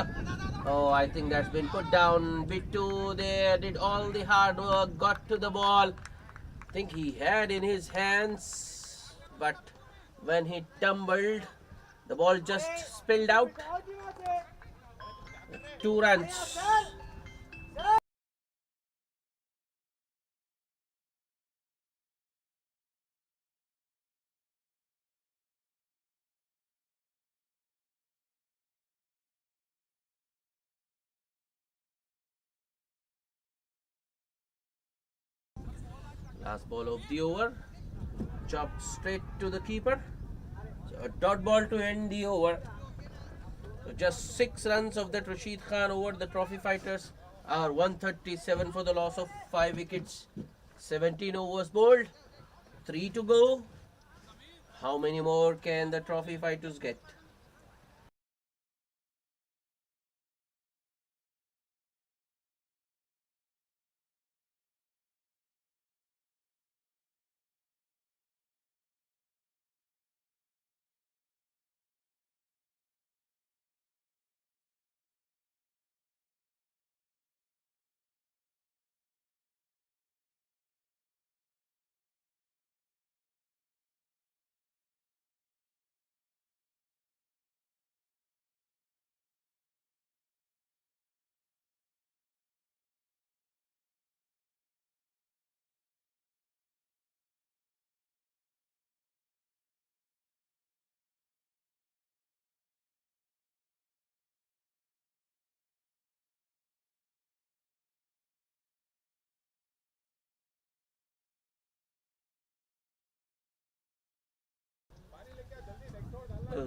Oh, I think that's been put down. Bittu there did all the hard work, got to the ball. I think he had in his hands, but when he tumbled, the ball just spilled out. 2 runs. Last ball of the over. Chopped straight to the keeper. So a dot ball to end the over. So just 6 runs of that Rashid Khan over. The trophy fighters are 137 for the loss of 5 wickets. 17 overs bowled. 3 to go. How many more can the trophy fighters get?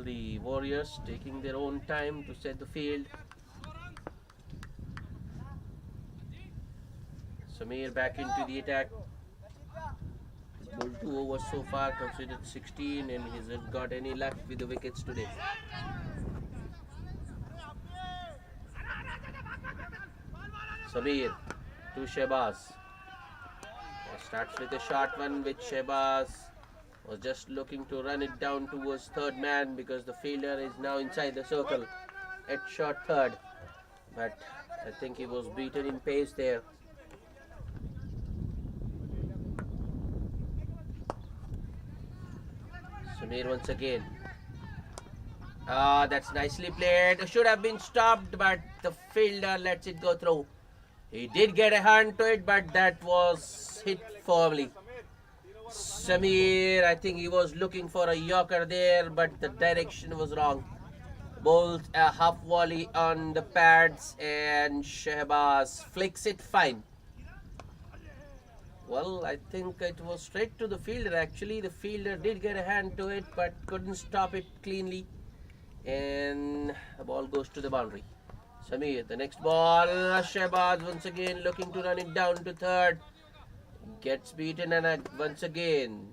The Warriors taking their own time to set the field. Samir back into the attack. He's bowled 2 overs so far, considered 16, and he hasn't got any luck with the wickets today. Samir to Shehbaz. Starts with a short one, which Shehbaz was just looking to run it down towards third man because the fielder is now inside the circle at short third. But I think he was beaten in pace there. Samir once again. That's nicely played. Should have been stopped, but the fielder lets it go through. He did get a hand to it, but that was hit firmly. Samir, I think he was looking for a yorker there, but the direction was wrong. Bowls a half volley on the pads, and Shehbaz flicks it fine. Well, I think it was straight to the fielder actually. The fielder did get a hand to it, but couldn't stop it cleanly. And the ball goes to the boundary. Samir, the next ball. Shehbaz once again looking to run it down to third. Gets beaten and once again.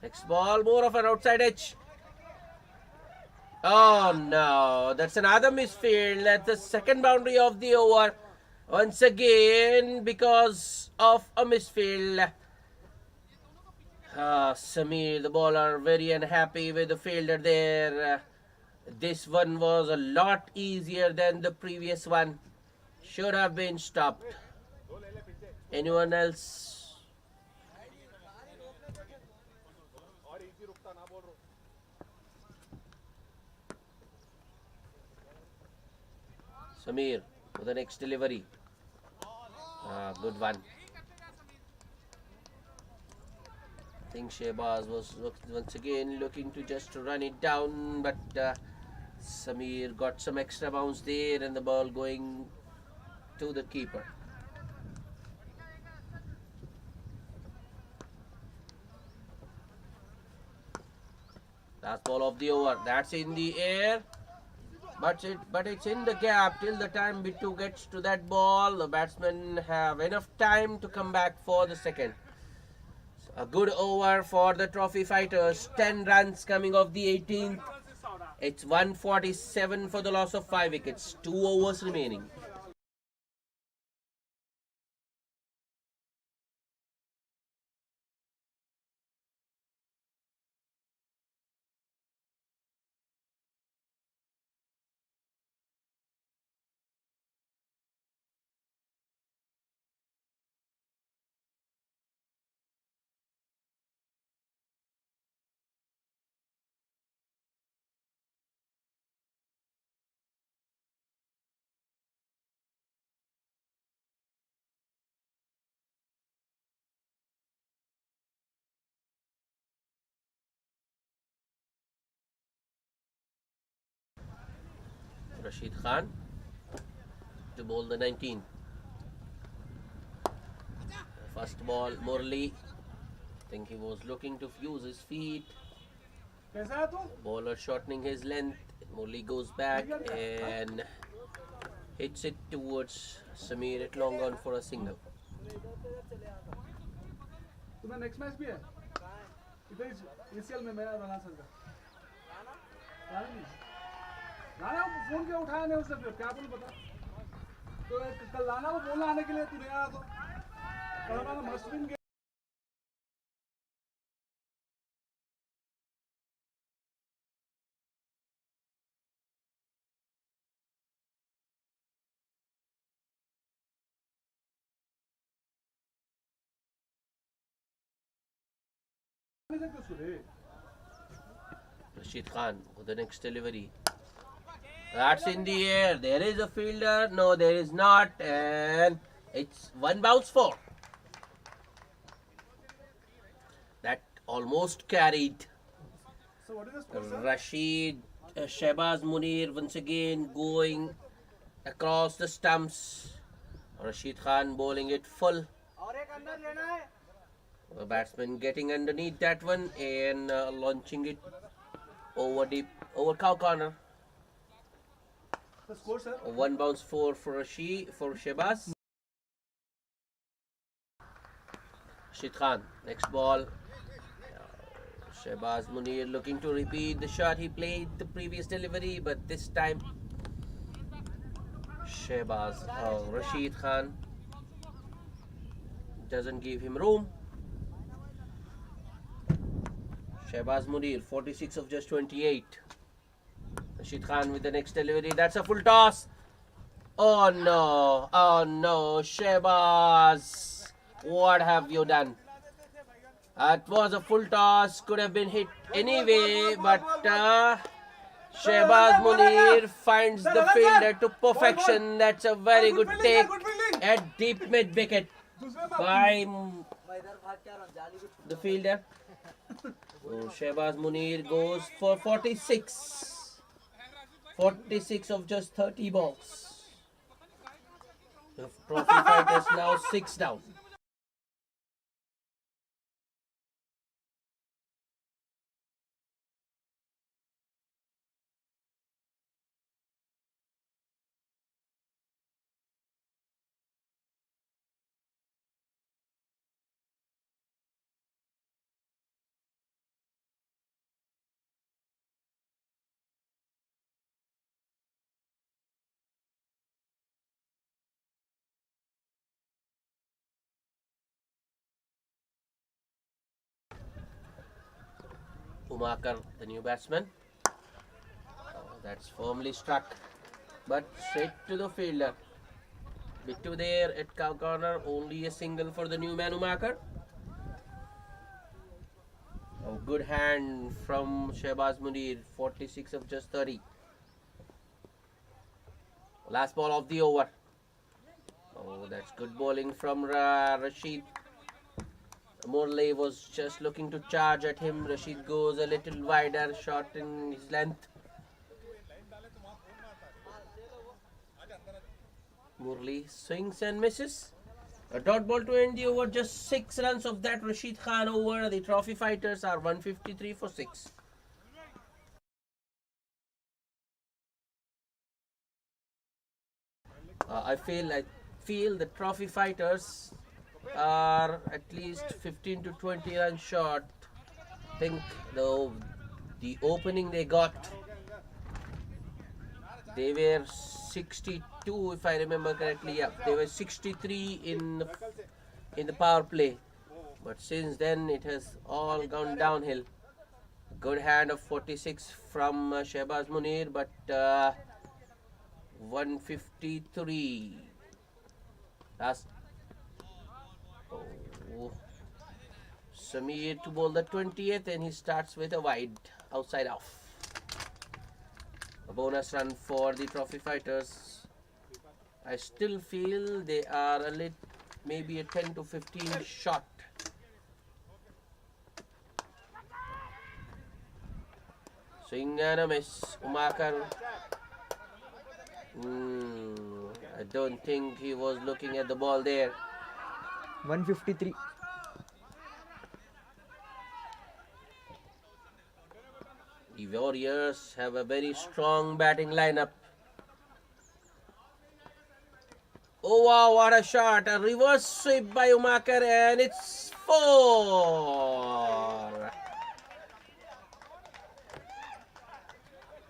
Next ball, more of an outside edge. Oh no, that's another misfield. That's the second boundary of the over. Once again, because of a misfield. Samir, the bowler, very unhappy with the fielder there. This one was a lot easier than the previous one. Should have been stopped. Anyone else? Samir for the next delivery. Good one. I think Shehbaz was once again looking to just run it down, but Samir got some extra bounce there and the ball going to the keeper. Last ball of the over. That's in the air. But it's in the gap till the time Bittu gets to that ball. The batsmen have enough time to come back for the second. A good over for the trophy fighters. 10 runs coming off the 18th. It's 147 for the loss of 5 wickets. 2 overs remaining. Rashid Khan to bowl the 19th. First ball, Murli. I think he was looking to fuse his feet. Bowler shortening his length. Murli goes back and hits it towards Samir at long on for a single. Next match भी है इधर ACL में मेरा Rana sir का Rana phone क्यों उठाया नहीं उसने क्या बोलूं बता तो कल राणा को बोलना आने के लिए तू नहीं आया तो कल हमारा must win Rashid Khan with the next delivery. That's in the air. There is a fielder. No, there is not. And it's one bounce for. That almost carried. So what is the score, sir? Rashid, Shehbaz Munir once again going across the stumps. Rashid Khan bowling it full. The batsman getting underneath that one and launching it over deep, over cow corner. The score, sir? One bounce for Shehbaz. Rashid Khan, next ball. Shehbaz Munir looking to repeat the shot he played the previous delivery, but this time Rashid Khan doesn't give him room. Shehbaz Munir, 46 of just 28. Rashid Khan with the next delivery. That's a full toss. Oh no, Shehbaz. What have you done? It was a full toss, could have been hit anyway, but Shehbaz Munir finds the fielder to perfection. That's a very good take at deep mid wicket by the fielder. So Shehbaz Munir goes for 46. 46 of just 30 balls. The trophy fighters now 6 down. Umakar, the new batsman. That's firmly struck, but straight to the fielder. Bittu there at cow corner, only a single for the new man Umakar. Oh, good hand from Shehbaz Munir, 46 of just 30. Last ball of the over. Oh, that's good bowling from Rashid. Morley was just looking to charge at him. Rashid goes a little wider, short in his length. Murli swings and misses. A dot ball to end the over. Just 6 runs of that Rashid Khan over. The trophy fighters are 153 for 6. I feel the trophy fighters are at least 15 to 20 runs short. I think the opening they got, they were 62 if I remember correctly. Yeah, they were 63 in the power play. But since then it has all gone downhill. Good hand of 46 from Shehbaz Munir, but 153. Last. Oh. Samir to bowl the 20th, and he starts with a wide outside off. A bonus run for the trophy fighters. I still feel they are a little, maybe a 10 to 15 shot. Swing and a miss. Umakar. I don't think he was looking at the ball there. 153. The Warriors have a very strong batting lineup. Oh wow, what a shot. A reverse sweep by Umakar, and it's 4.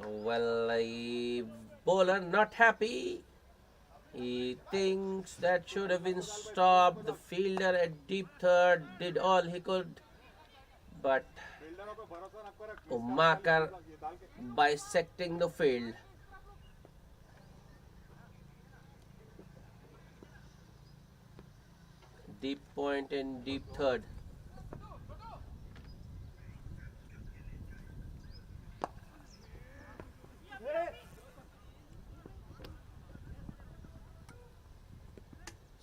Well, a bowler not happy. He thinks that should have been stopped. The fielder at deep third did all he could, but Umakar bisecting the field. Deep point and deep third.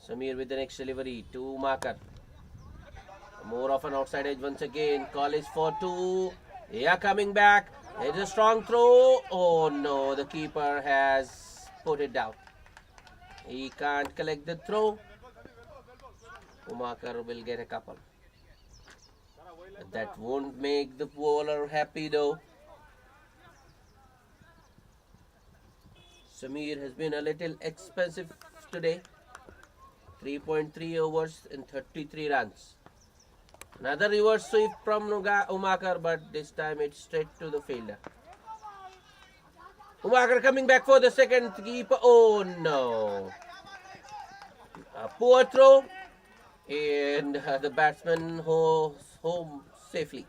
Samir with the next delivery to Umakar. More of an outside edge once again. Call is for 2. Yeah, coming back. It's a strong throw. Oh no, the keeper has put it down. He can't collect the throw. Umakar will get a couple. That won't make the bowler happy though. Samir has been a little expensive today. 3.3 overs and 33 runs. Another reverse sweep from Umakar, but this time it's straight to the fielder. Umakar coming back for the second. Keeper. Oh no. A poor throw, and the batsman home safely.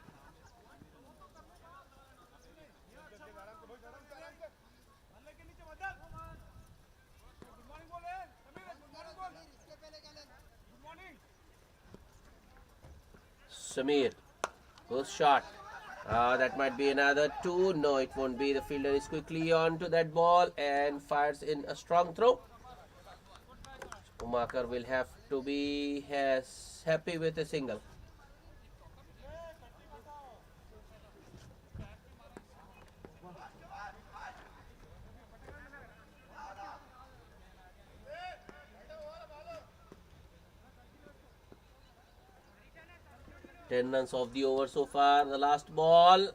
Samir, good shot. That might be another 2. No, it won't be. The fielder is quickly on to that ball and fires in a strong throw. Umakar will have to be happy with a single. Ten runs of the over so far. The last ball.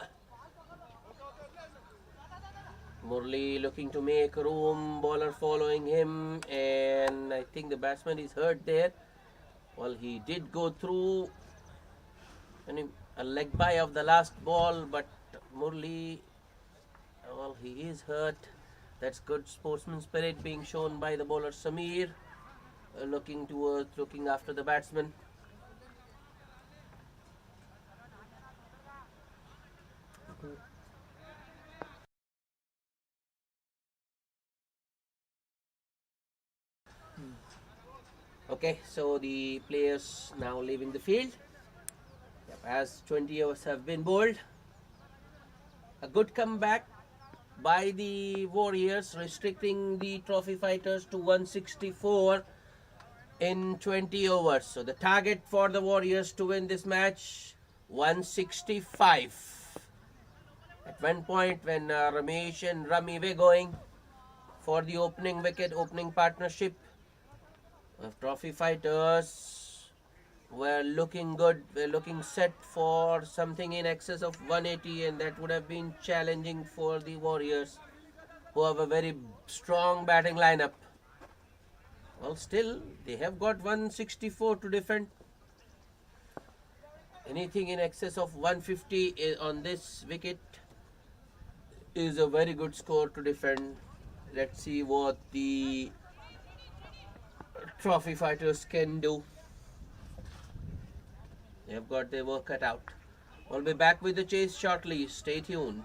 Murli looking to make room. Bowler following him, and I think the batsman is hurt there. Well, he did go through a leg bye of the last ball, but Murli, well, he is hurt. That's good sportsman spirit being shown by the bowler Samir, looking after the batsman. Okay, so the players now leaving the field. Yep, as 20 overs have been bowled. A good comeback by the Warriors, restricting the trophy fighters to 164 in 20 overs. So the target for the Warriors to win this match, 165. At one point when Ramesh and Rami were going for the opening wicket, opening partnership, trophy fighters were looking good, were looking set for something in excess of 180, and that would have been challenging for the Warriors, who have a very strong batting lineup. Well, still, they have got 164 to defend. Anything in excess of 150 on this wicket is a very good score to defend. Let's see what the trophy fighters can do. They've got their work cut out. We'll be back with the chase shortly. Stay tuned.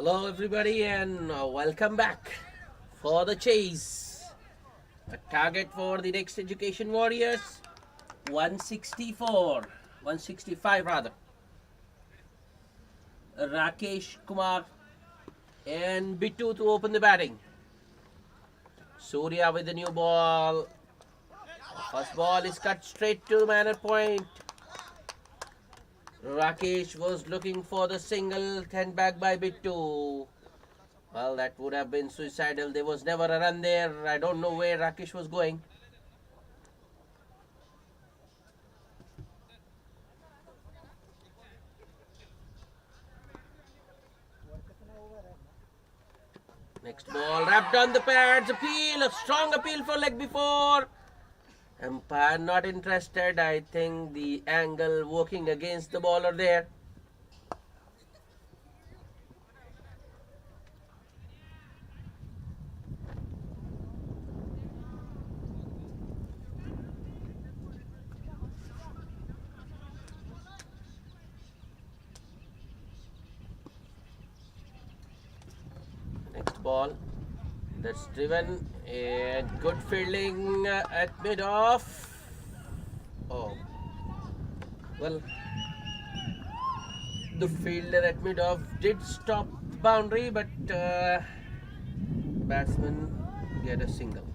Hello, everybody, and welcome back for the chase. A target for the next Education Warriors 164, 165 rather. Rakesh Kumar and Bittu to open the batting. Surya with the new ball. First ball is cut straight to Manor Point. Rakesh was looking for the single, sent back by Bittu. Well, that would have been suicidal. There was never a run there. I don't know where Rakesh was going. Next ball, wrapped on the pads. Appeal, a strong appeal for leg before. Umpire not interested. I think the angle working against the bowler there. Next ball, that's driven and good fielding at mid-off. Oh, well, the fielder at mid-off did stop the boundary, but batsman get a single.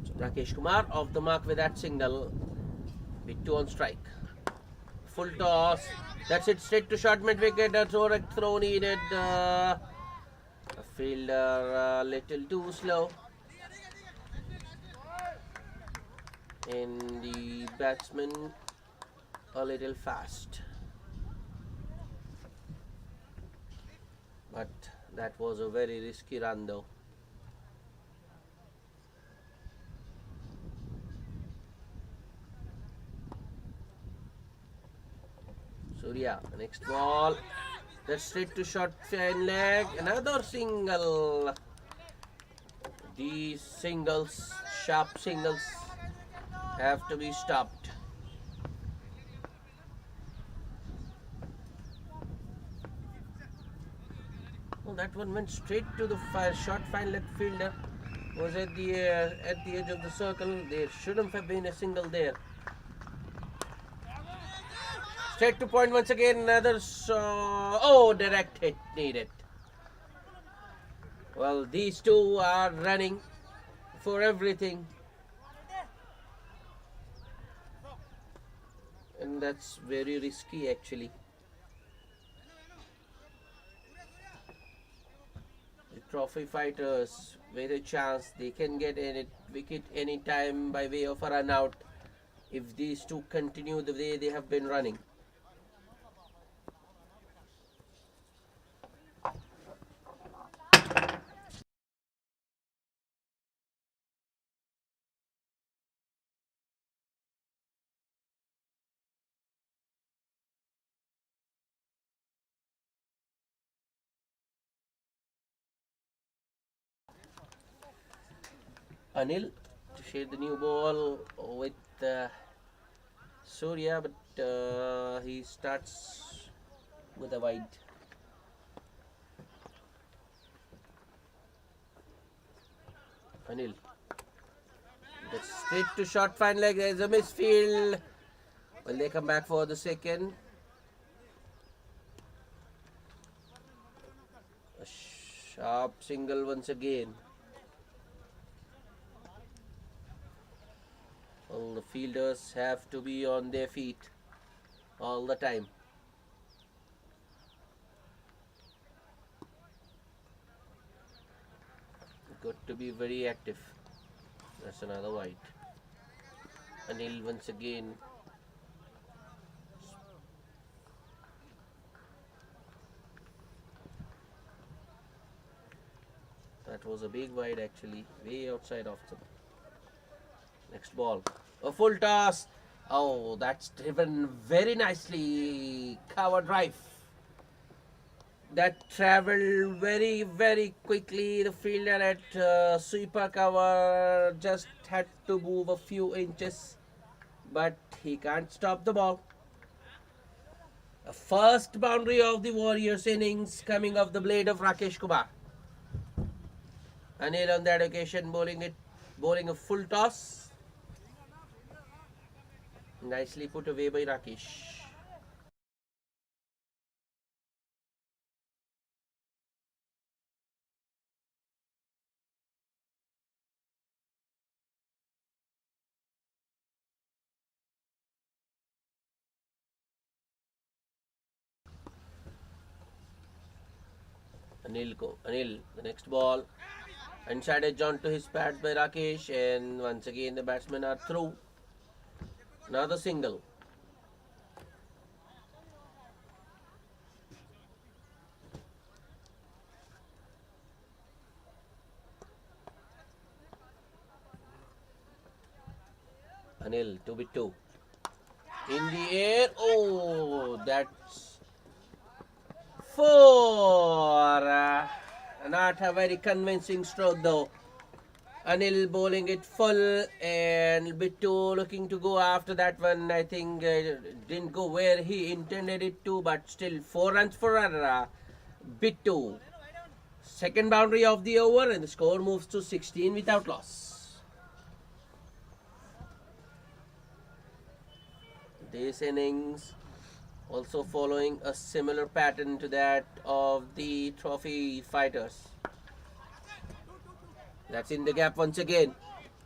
So Rakesh Kumar off the mark with that single. Bittu on strike. Full toss. That's it, straight to short mid wicket. A throw needed. A fielder a little too slow. And the batsman a little fast. But that was a very risky run though. Surya, next ball. That's straight to short fine leg. Another single. These singles, sharp singles, have to be stopped. Well, that one went straight to the short fine leg fielder. Was at the edge of the circle. There shouldn't have been a single there. Straight to point once again. Another direct hit needed. Well, these two are running for everything, and that's very risky actually. The trophy fighters with a chance, they can get a wicket any time by way of a run out if these two continue the way they have been running. Anil to share the new ball with Surya, but he starts with a wide. Anil. That's straight to short fine leg. There's a misfield. Will they come back for the second? A sharp single once again. All the fielders have to be on their feet all the time. Got to be very active. That's another wide. Anil once again. That was a big wide actually, way outside of the next ball. A full toss. Oh, that's driven very nicely. Cover drive. That travelled very, very quickly. The fielder at sweeper cover just had to move a few inches but he can't stop the ball. A first boundary of the Warriors innings coming off the blade of Rakesh Kumar. Anil on that occasion bowling a full toss. Nicely put away by Rakesh. Anil, the next ball. Inside edge on to his pads by Rakesh, and once again the batsmen are through. Another single. Anil, 2-2. In the air. Oh, that's 4. Not a very convincing stroke though. Anil bowling it full, and Bittu looking to go after that one. I think didn't go where he intended it to, but still 4 runs for Bittu. Second boundary of the over, and the score moves to 16 without loss. This innings also following a similar pattern to that of the trophy fighters. That's in the gap once again.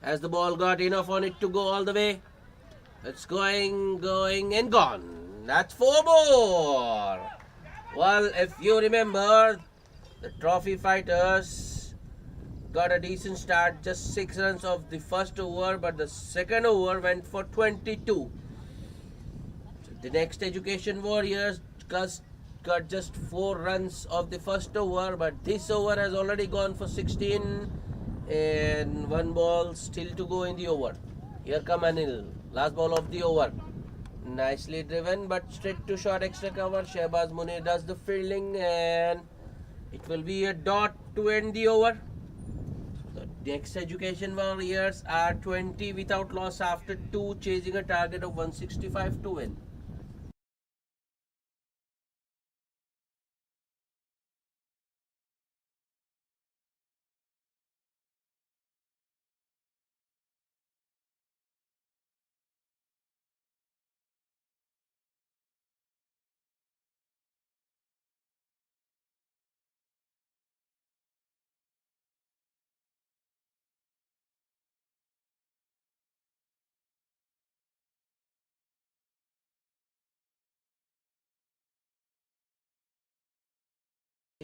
Has the ball got enough on it to go all the way? It's going and gone. That's 4 more. Well, if you remember, the trophy fighters got a decent start, just 6 runs of the first over, but the second over went for 22. The next Education Warriors got just 4 runs of the first over, but this over has already gone for 16, and 1 ball still to go in the over. Here come Anil, last ball of the over. Nicely driven, but straight to short extra cover. Shehbaz Munir does the fielding, and it will be a dot to end the over. The next Education Warriors are 20 without loss after 2, chasing a target of 165 to win.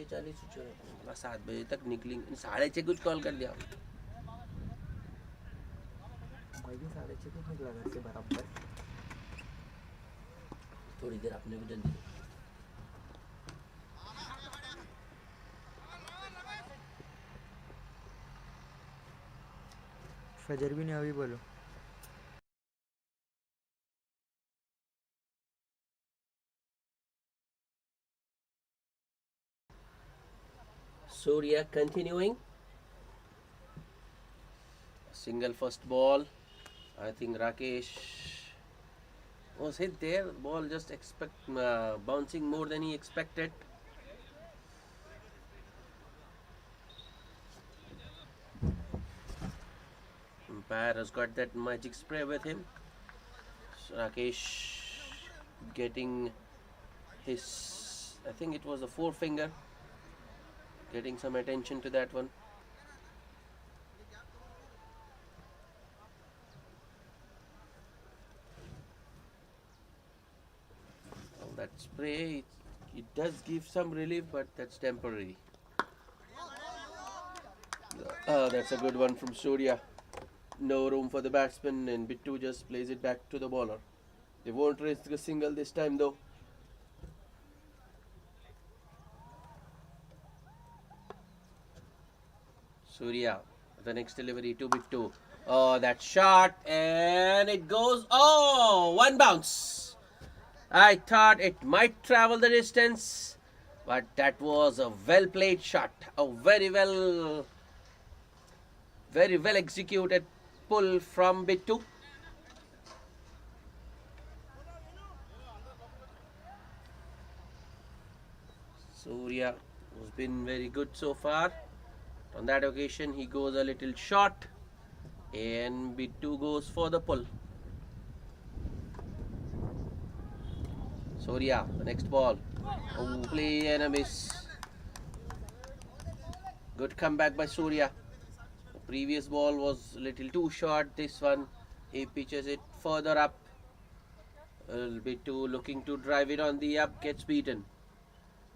चालीस 7 बजे तक निकली, 6:30 कुछ call कर दिया. भाई 6:30 को निकला घर से बराबर. थोड़ी देर आपने भी जल्दी. फजर भी नहीं अभी बोलो. Surya continuing. Single first ball. I think Rakesh was hit there. Ball just bouncing more than he expected. Umpire has got that magic spray with him. So Rakesh getting his, I think it was a forefinger, getting some attention to that one. Well, that spray, it does give some relief, but that's temporary. That's a good one from Surya. No room for the batsman, and Bittu just plays it back to the bowler. They won't risk a single this time though. Surya, the next delivery to Bittu. Oh, that shot, and it goes. Oh, 1 bounce. I thought it might travel the distance, but that was a well played shot. A very well executed pull from Bittu. Surya has been very good so far. On that occasion, he goes a little short, and Bittu goes for the pull. Surya, the next ball. Oh, play and a miss. Good comeback by Surya. The previous ball was a little too short. This one, he pitches it further up. Bittu looking to drive it on the up, gets beaten.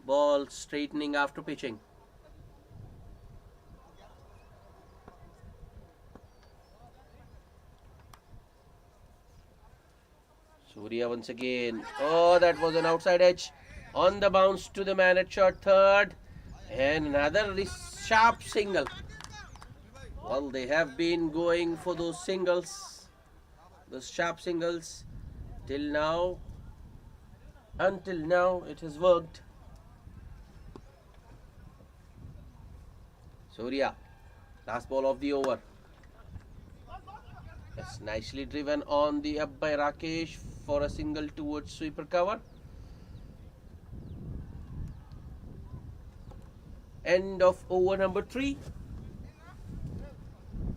Ball straightening after pitching. Surya once again. Oh, that was an outside edge. On the bounce to the man at short third. And another sharp single. Well, they have been going for those singles. Those sharp singles. Till now. Until now, it has worked. Surya. Last ball of the over. That's nicely driven on the up by Rakesh for a single towards sweeper cover. End of over number 3.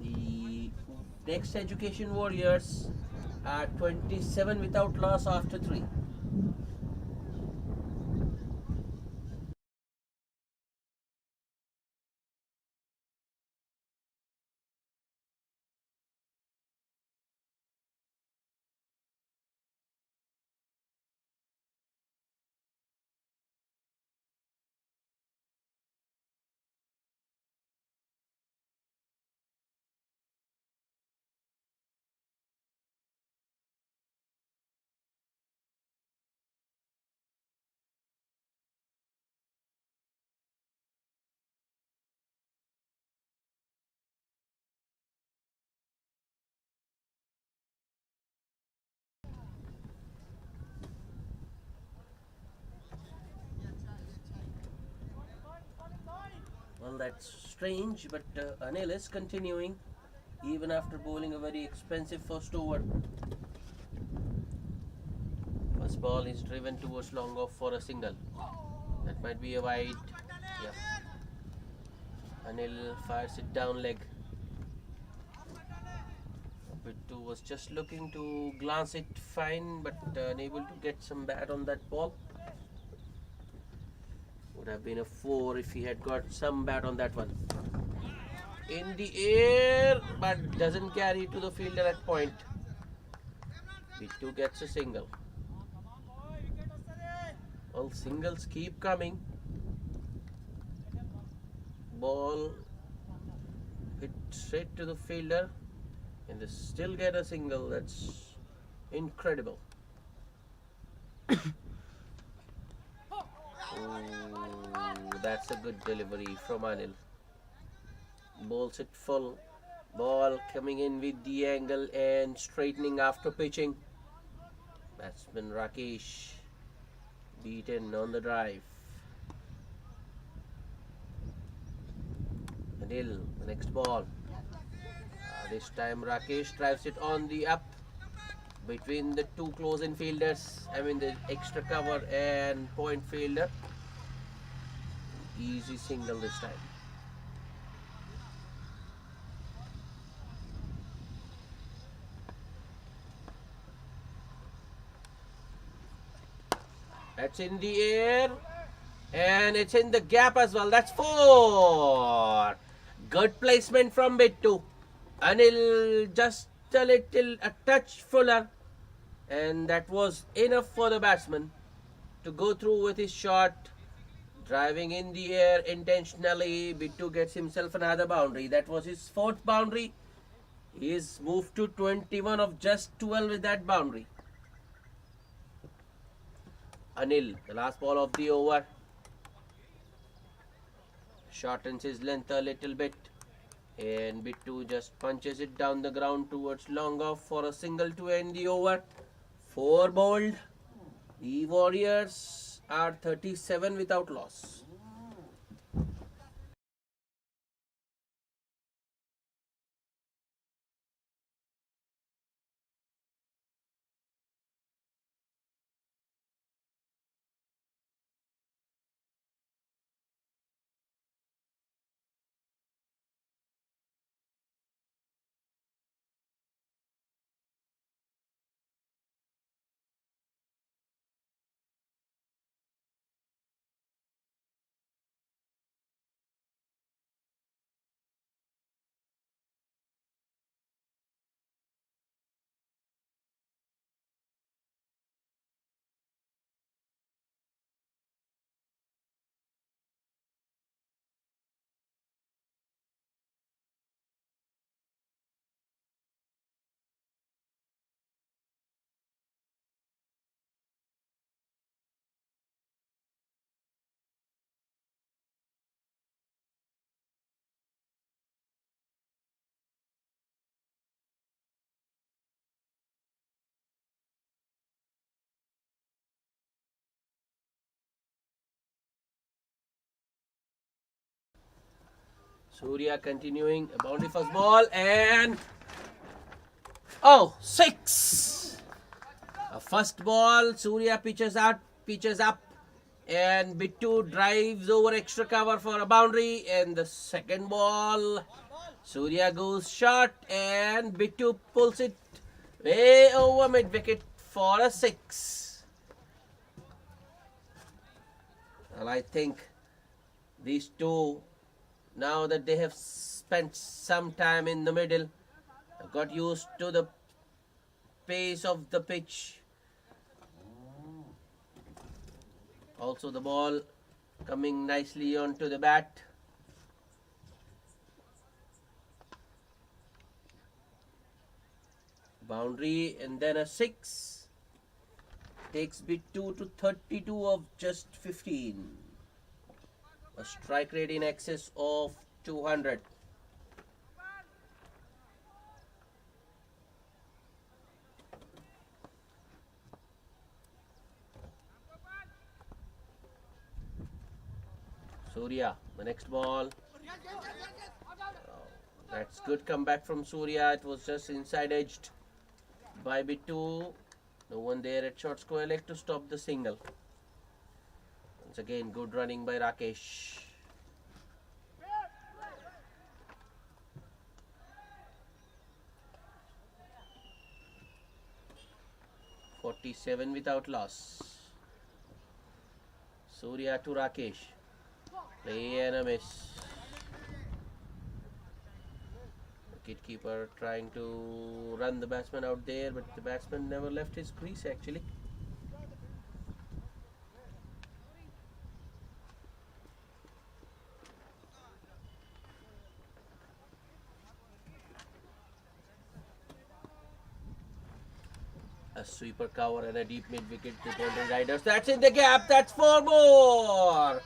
The next Education Warriors are 27 without loss after 3. Well, that's strange, but Anil is continuing even after bowling a very expensive first over. First ball is driven towards long off for a single. That might be a wide. Yep. Anil fires it down leg. Bittu was just looking to glance it fine, but unable to get some bat on that ball. Would have been a 4 if he had got some bat on that one. In the air, but doesn't carry to the fielder at point. Bittu gets a single. Well, singles keep coming. Ball hit straight to the fielder, and they still get a single. That's incredible. Oh, that's a good delivery from Anil. Bowls it full. Ball coming in with the angle and straightening after pitching. Batsman Rakesh beaten on the drive. Anil, the next ball. This time Rakesh drives it on the up between the two close in fielders. I mean the extra cover and point fielder. Easy single this time. That's in the air. And it's in the gap as well. That's 4. Good placement from Bittu. Anil just a touch fuller. And that was enough for the batsman to go through with his shot. Driving in the air intentionally. Bittu gets himself another boundary. That was his 4th boundary. He is moved to 21 of just 12 with that boundary. Anil, the last ball of the over. Shortens his length a little bit. And Bittu just punches it down the ground towards long off for a single to end the over. 4 bowled. The Warriors are 37 without loss. Surya continuing. A boundary first ball and oh, 6. A first ball, Surya pitches up, and Bittu drives over extra cover for a boundary. And the second ball, Surya goes short and Bittu pulls it way over mid wicket for a 6. Well, I think these two, now that they have spent some time in the middle, have got used to the pace of the pitch. Also the ball coming nicely onto the bat. Boundary and then a 6. Takes Bittu to 32 of just 15. A strike rate in excess of 200. Surya, the next ball. That's good comeback from Surya. It was just inside edged by Bittu. No one there at short square leg to stop the single. Once again, good running by Rakesh. .47 without loss. Surya to Rakesh. Play and a miss. Wicketkeeper trying to run the batsman out there, but the batsman never left his crease actually. A sweeper cover and a deep mid wicket to Golden Riders. That's in the gap. That's 4 more.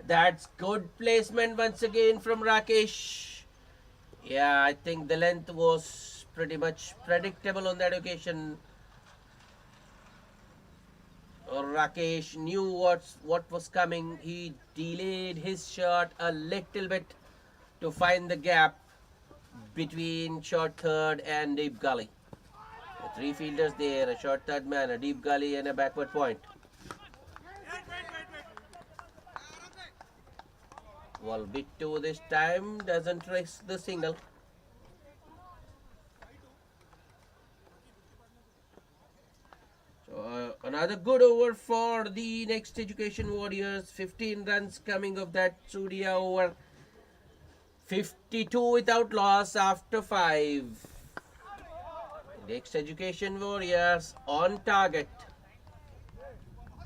That's good placement once again from Rakesh. Yeah, I think the length was pretty much predictable on that occasion. Rakesh knew what was coming. He delayed his shot a little bit to find the gap between short third and deep gully. The 3 fielders there, a short third man, a deep gully and a backward point. Well, Bittu this time doesn't risk the single. So another good over for the Next Education Warriors. 15 runs coming of that Surya over. 52 without loss after 5. Next Education Warriors on target.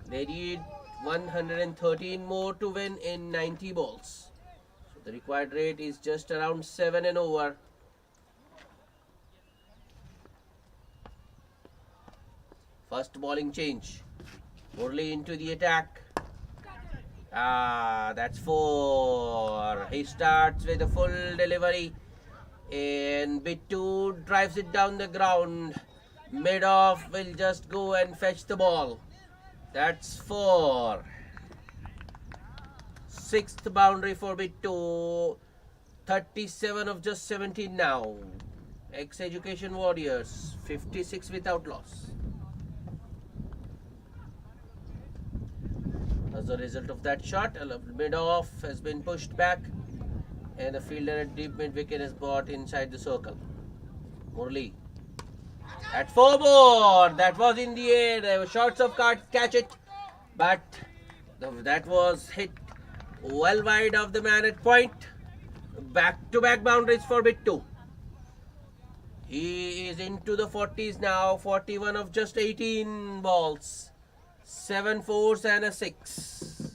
They need 113 more to win in 90 balls. So the required rate is just around 7 and over. First bowling change. Murli into the attack. That's 4. He starts with a full delivery. And Bittu drives it down the ground. Mid-off will just go and fetch the ball. That's 4. 6th boundary for Bittu. 37 of just 17 now. Ex-Education Warriors. 56 without loss. As a result of that shot, mid-off has been pushed back. And the fielder at deep mid wicket is brought inside the circle. Murli. At 4 more. That was in the air. There were shots of catch it. But that was hit well wide of the man at point. Back-to-back boundaries for Bittu. He is into the 40s now. 41 of just 18 balls. 7 fours and a 6.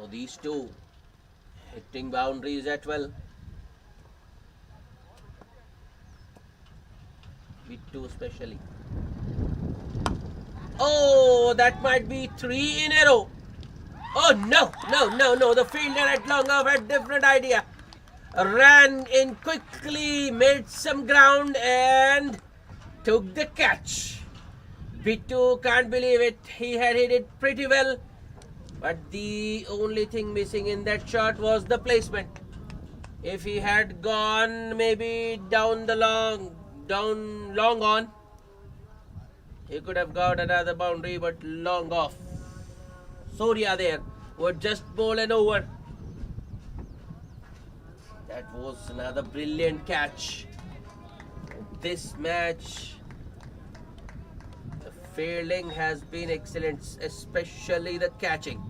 Oh, these two hitting boundaries at well. Bittu especially. Oh, that might be 3 in a row. Oh, no, no, no, no. The fielder at long off had different idea. Ran in quickly, made some ground and took the catch. Bittu can't believe it. He had hit it pretty well. But the only thing missing in that shot was the placement. If he had gone maybe down long on, he could have got another boundary, but long off. Surya there would just bowl an over. That was another brilliant catch. This match, the fielding has been excellent, especially the catching.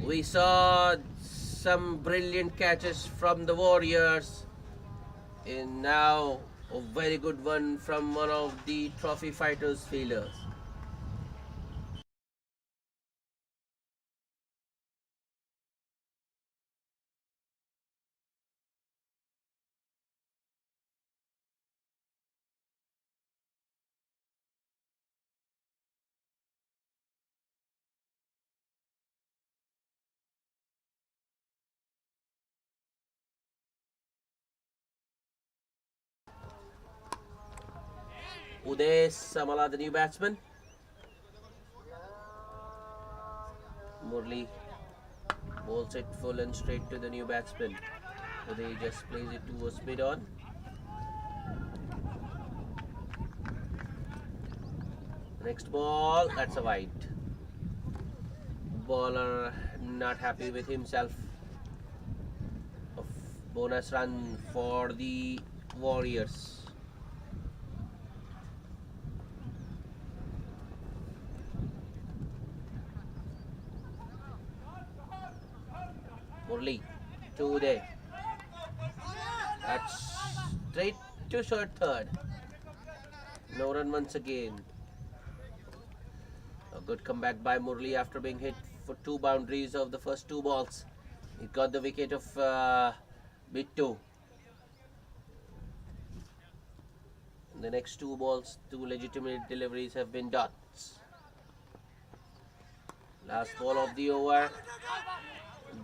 We saw some brilliant catches from the Warriors, and now a very good one from one of the trophy fighters fielders. Uday Samala, the new batsman. Murli bowls it full and straight to the new batsman. Uday just plays it towards mid on. Next ball, that's a wide. Bowler not happy with himself. A bonus run for the Warriors. Murli, 2 there. That's straight to short third. No run once again. A good comeback by Murli after being hit for 2 boundaries of the first 2 balls. He got the wicket of Bittu. The next 2 balls, 2 legitimate deliveries have been dots. Last ball of the over.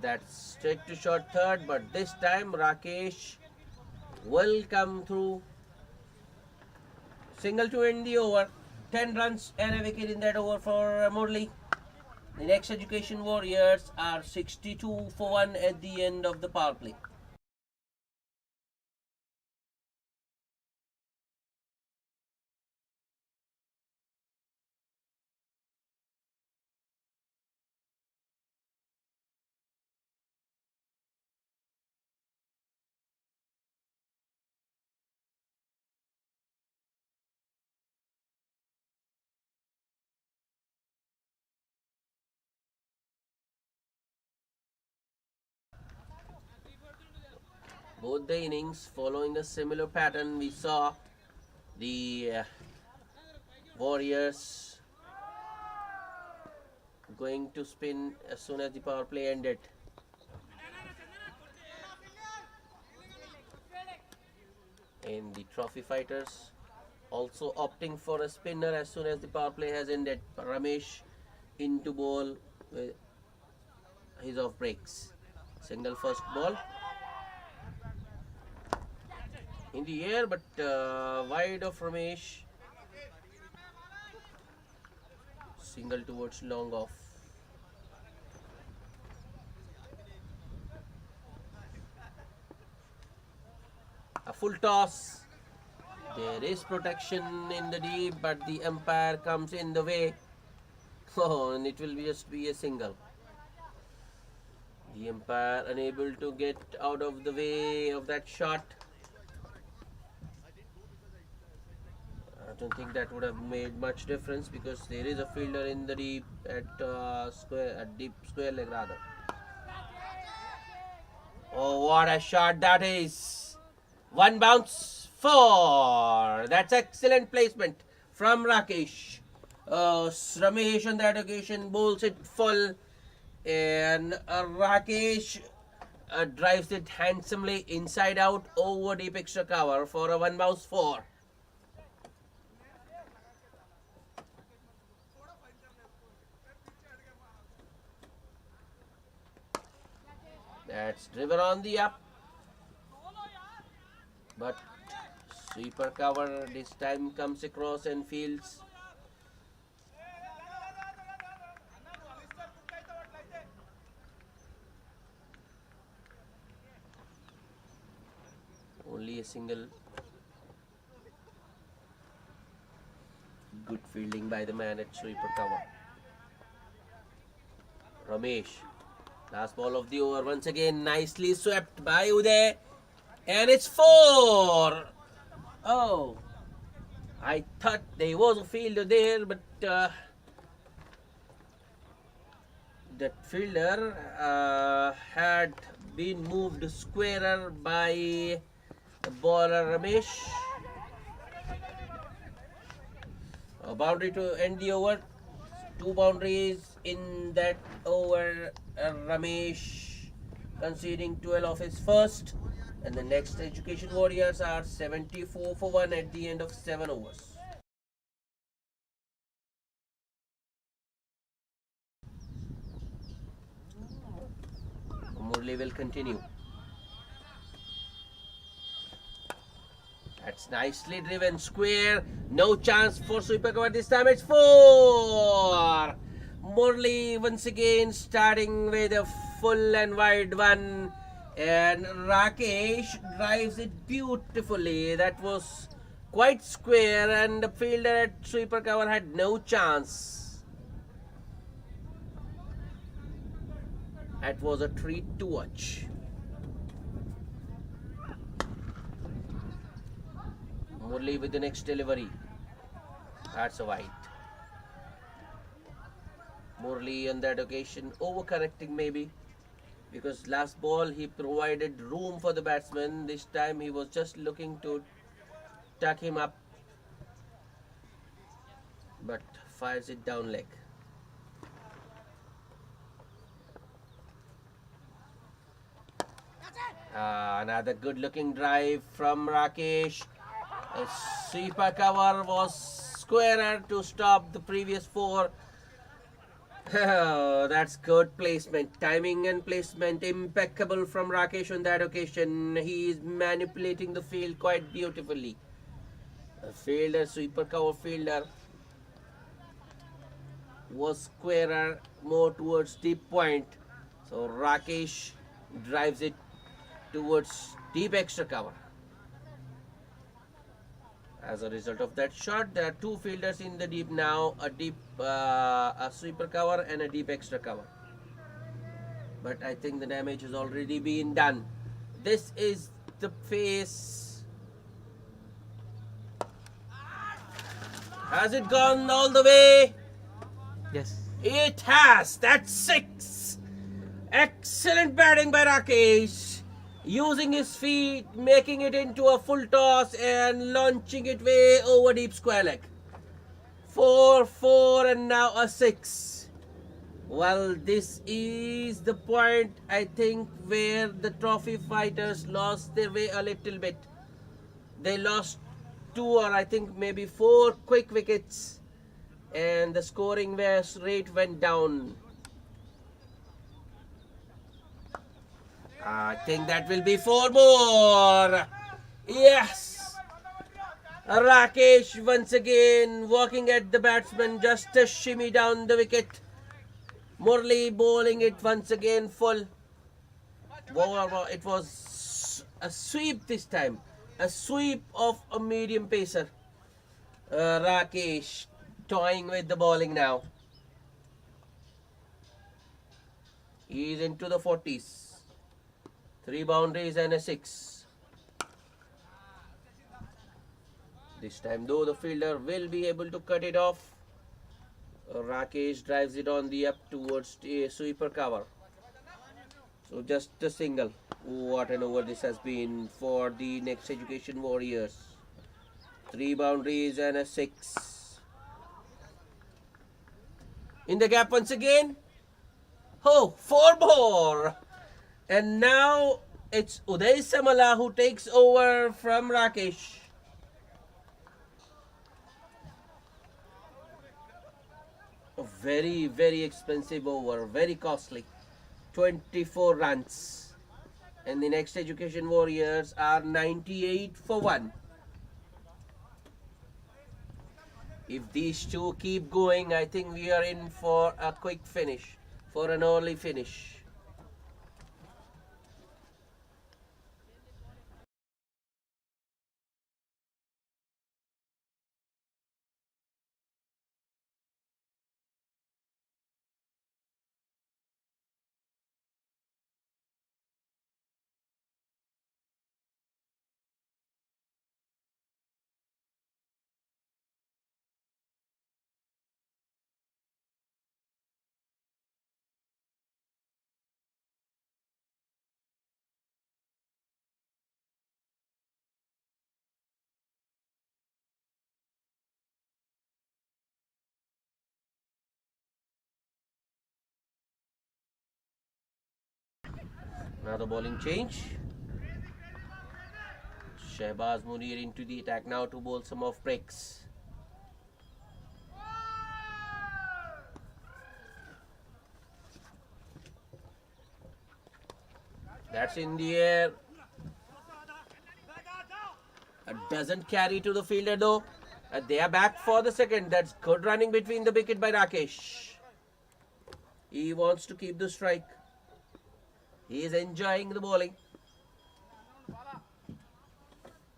That's straight to short third, but this time Rakesh will come through. Single to end the over. 10 runs and a wicket in that over for Murli. The next Education Warriors are 62 for 1 at the end of the power play. Both the innings following a similar pattern. We saw the Warriors going to spin as soon as the power play ended. And the trophy fighters also opting for a spinner as soon as the power play has ended. Ramesh into ball with his off breaks. Single first ball. In the air, but wide of Ramesh. Single towards long off. A full toss. There is protection in the deep, but the umpire comes in the way. Oh, and it will just be a single. The umpire unable to get out of the way of that shot. I don't think that would have made much difference because there is a fielder in the deep at deep square leg rather. Oh, what a shot that is! 1 bounce, 4. That's excellent placement from Rakesh. Ramesh on that occasion bowls it full, and Rakesh drives it handsomely inside out over deep extra cover for a 1 bounce 4. That's driven on the up. But sweeper cover this time comes across and fields. Only a single. Good fielding by the man at sweeper cover. Ramesh. Last ball of the over. Once again, nicely swept by Uday. And it's 4. Oh. I thought there was a fielder there, but that fielder had been moved squarer by the bowler Ramesh. A boundary to end the over. 2 boundaries in that over. Ramesh conceding 12 of his first. And the next Education Warriors are 74 for 1 at the end of 7 overs. Murli will continue. That's nicely driven square. No chance for sweeper cover this time. It's 4. Murli once again starting with a full and wide one. And Rakesh drives it beautifully. That was quite square and the fielder at sweeper cover had no chance. That was a treat to watch. Murli with the next delivery. That's a wide. Murli on that occasion overcorrecting maybe. Because last ball he provided room for the batsman. This time he was just looking to tuck him up. But fires it down leg. Another good looking drive from Rakesh. A sweeper cover was squarer to stop the previous 4. Oh, that's good placement. Timing and placement impeccable from Rakesh on that occasion. He is manipulating the field quite beautifully. A fielder, sweeper cover fielder, was squarer more towards deep point. So Rakesh drives it towards deep extra cover. As a result of that shot, there are 2 fielders in the deep now, a sweeper cover and a deep extra cover. But I think the damage has already been done. This is the face. Has it gone all the way? Yes. It has. That's 6. Excellent batting by Rakesh. Using his feet, making it into a full toss and launching it way over deep square leg. 4, 4 and now a 6. Well, this is the point I think where the trophy fighters lost their way a little bit. They lost 2 or I think maybe 4 quick wickets and the scoring rate went down. I think that will be 4 more. Yes. Rakesh once again walking at the batsman, just a shimmy down the wicket. Murli bowling it once again full. It was a sweep this time. A sweep of a medium pacer. Rakesh toying with the bowling now. He's into the 40s. 3 boundaries and a 6. This time though the fielder will be able to cut it off. Rakesh drives it on the up towards a sweeper cover. So just a single. What an over this has been for the next Education Warriors. 3 boundaries and a 6. In the gap once again. Oh, 4 more. And now it's Uday Samala who takes over from Rakesh. A very, very expensive over, very costly. 24 runs. And the next Education Warriors are 98 for 1. If these two keep going, I think we are in for a quick finish, for an early finish. Another bowling change. Shehbaz Munir into the attack now to bowl some off breaks. That's in the air. Doesn't carry to the fielder though. They are back for the second. That's good running between the wicket by Rakesh. He wants to keep the strike. He is enjoying the bowling.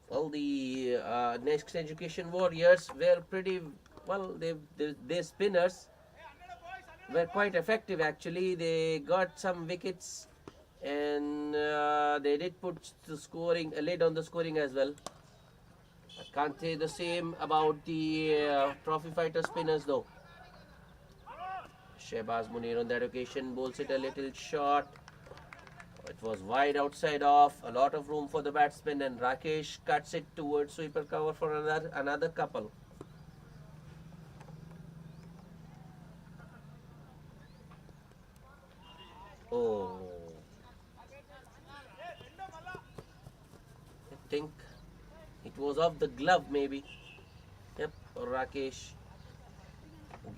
Well, the next Education Warriors were pretty well. Their spinners were quite effective actually. They got some wickets and they did put the scoring a lid on the scoring as well. I can't say the same about the trophy fighter spinners though. Shehbaz Munir on that occasion bowls it a little short. It was wide outside off, a lot of room for the batsman, and Rakesh cuts it towards sweeper cover for another couple. Oh, I think it was off the glove maybe. Yep, Rakesh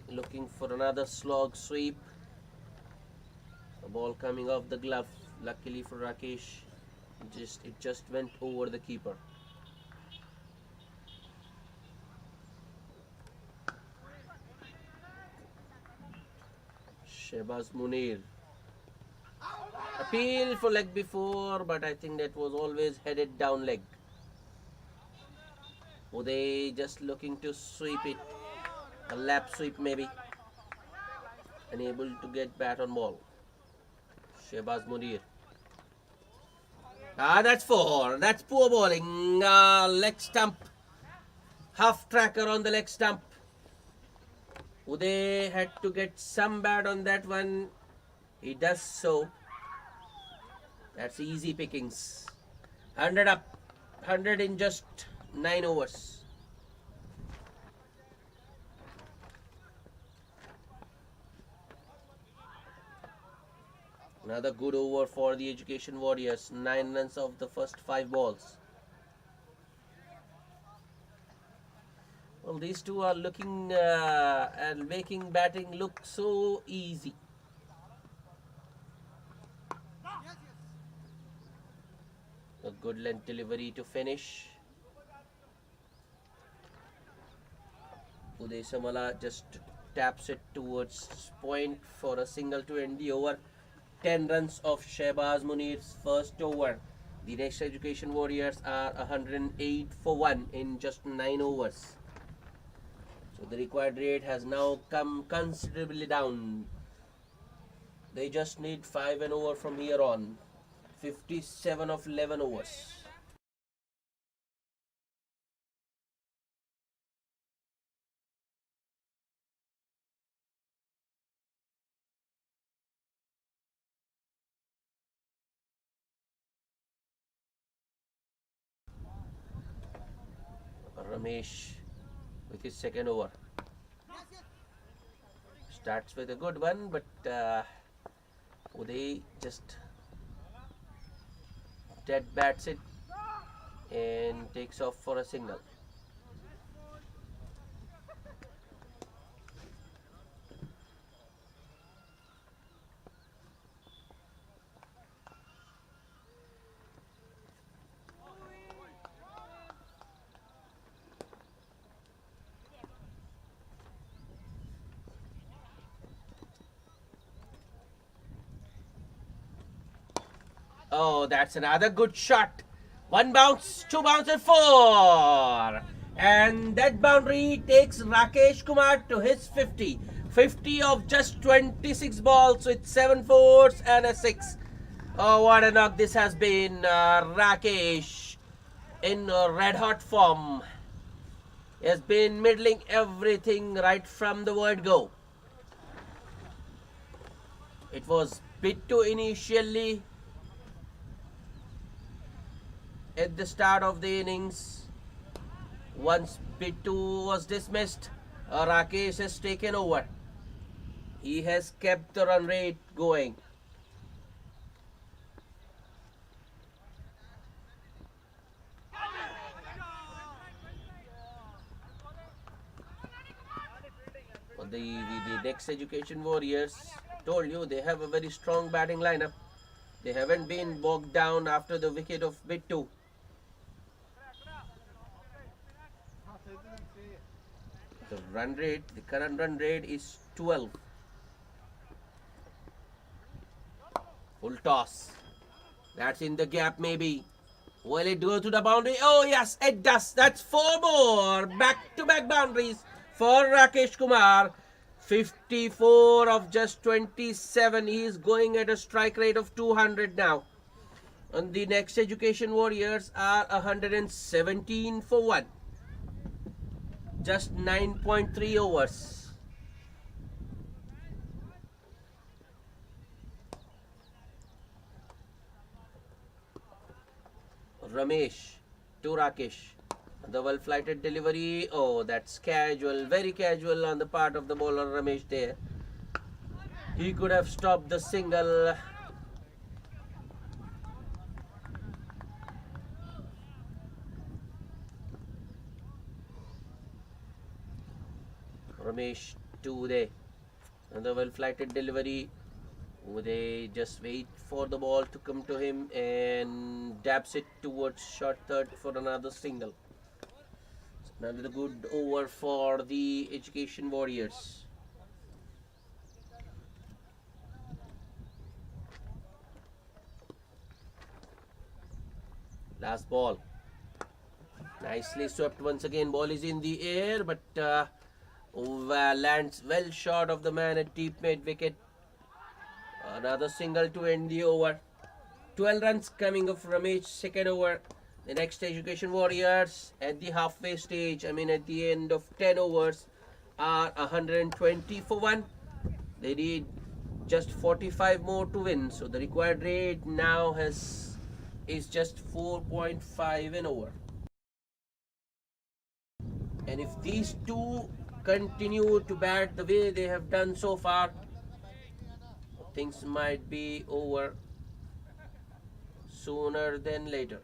looking for another slog sweep. The ball coming off the glove. Luckily for Rakesh, it just went over the keeper. Shehbaz Munir. Appeal for leg before, but I think that was always headed down leg. Uday just looking to sweep it. A lap sweep maybe. Unable to get bat on ball. Shehbaz Munir. That's 4. That's poor bowling. Leg stump. Half tracker on the leg stump. Uday had to get some bat on that one. He does so. That's easy pickings. 100 up. 100 in just 9 overs. Another good over for the Education Warriors. 9 runs off the first 5 balls. Well, these two are looking and making batting look so easy. A good length delivery to finish. Uday Samala just taps it towards point for a single to end the over. 10 runs of Shehbaz Munir's first over. The next Education Warriors are 108 for 1 in just 9 overs. So the required rate has now come considerably down. They just need 5 and over from here on. 57 of 11 overs. Ramesh with his second over. Starts with a good one, but Uday just dead bats it and takes off for a single. Oh, that's another good shot. One bounce, two bounce, and four. And that boundary takes Rakesh Kumar to his 50. 50 of just 26 balls with 7 fours and a 6. Oh, what a knock this has been. Rakesh in red hot form. He has been middling everything right from the word go. It was bit too initially at the start of the innings. Once bid 2 was dismissed, Rakesh has taken over. He has kept the run rate going. The next Education Warriors, told you they have a very strong batting lineup. They haven't been bogged down after the wicket of bid 2. The current run rate is 12. Full toss. That's in the gap maybe. Will it go to the boundary? Oh yes, it does. That's 4 more back-to-back boundaries for Rakesh Kumar. 54 of just 27. He is going at a strike rate of 200 now. And the next Education Warriors are 117 for 1. Just 9.3 overs. Ramesh to Rakesh. The well-flighted delivery. Oh, that's casual. Very casual on the part of the bowler Ramesh there. He could have stopped the single. Ramesh to Uday. And the well-flighted delivery. Uday just wait for the ball to come to him and dabs it towards short third for another single. Another good over for the Education Warriors. Last ball. Nicely swept once again. Ball is in the air, but lands well short of the man at deep mid wicket. Another single to end the over. 12 runs coming up from Ramesh, second over. The next Education Warriors at the halfway stage, at the end of 10 overs, are 120 for 1. They need just 45 more to win. So the required rate now is just 4.5 an over. And if these two continue to bat the way they have done so far, things might be over sooner than later.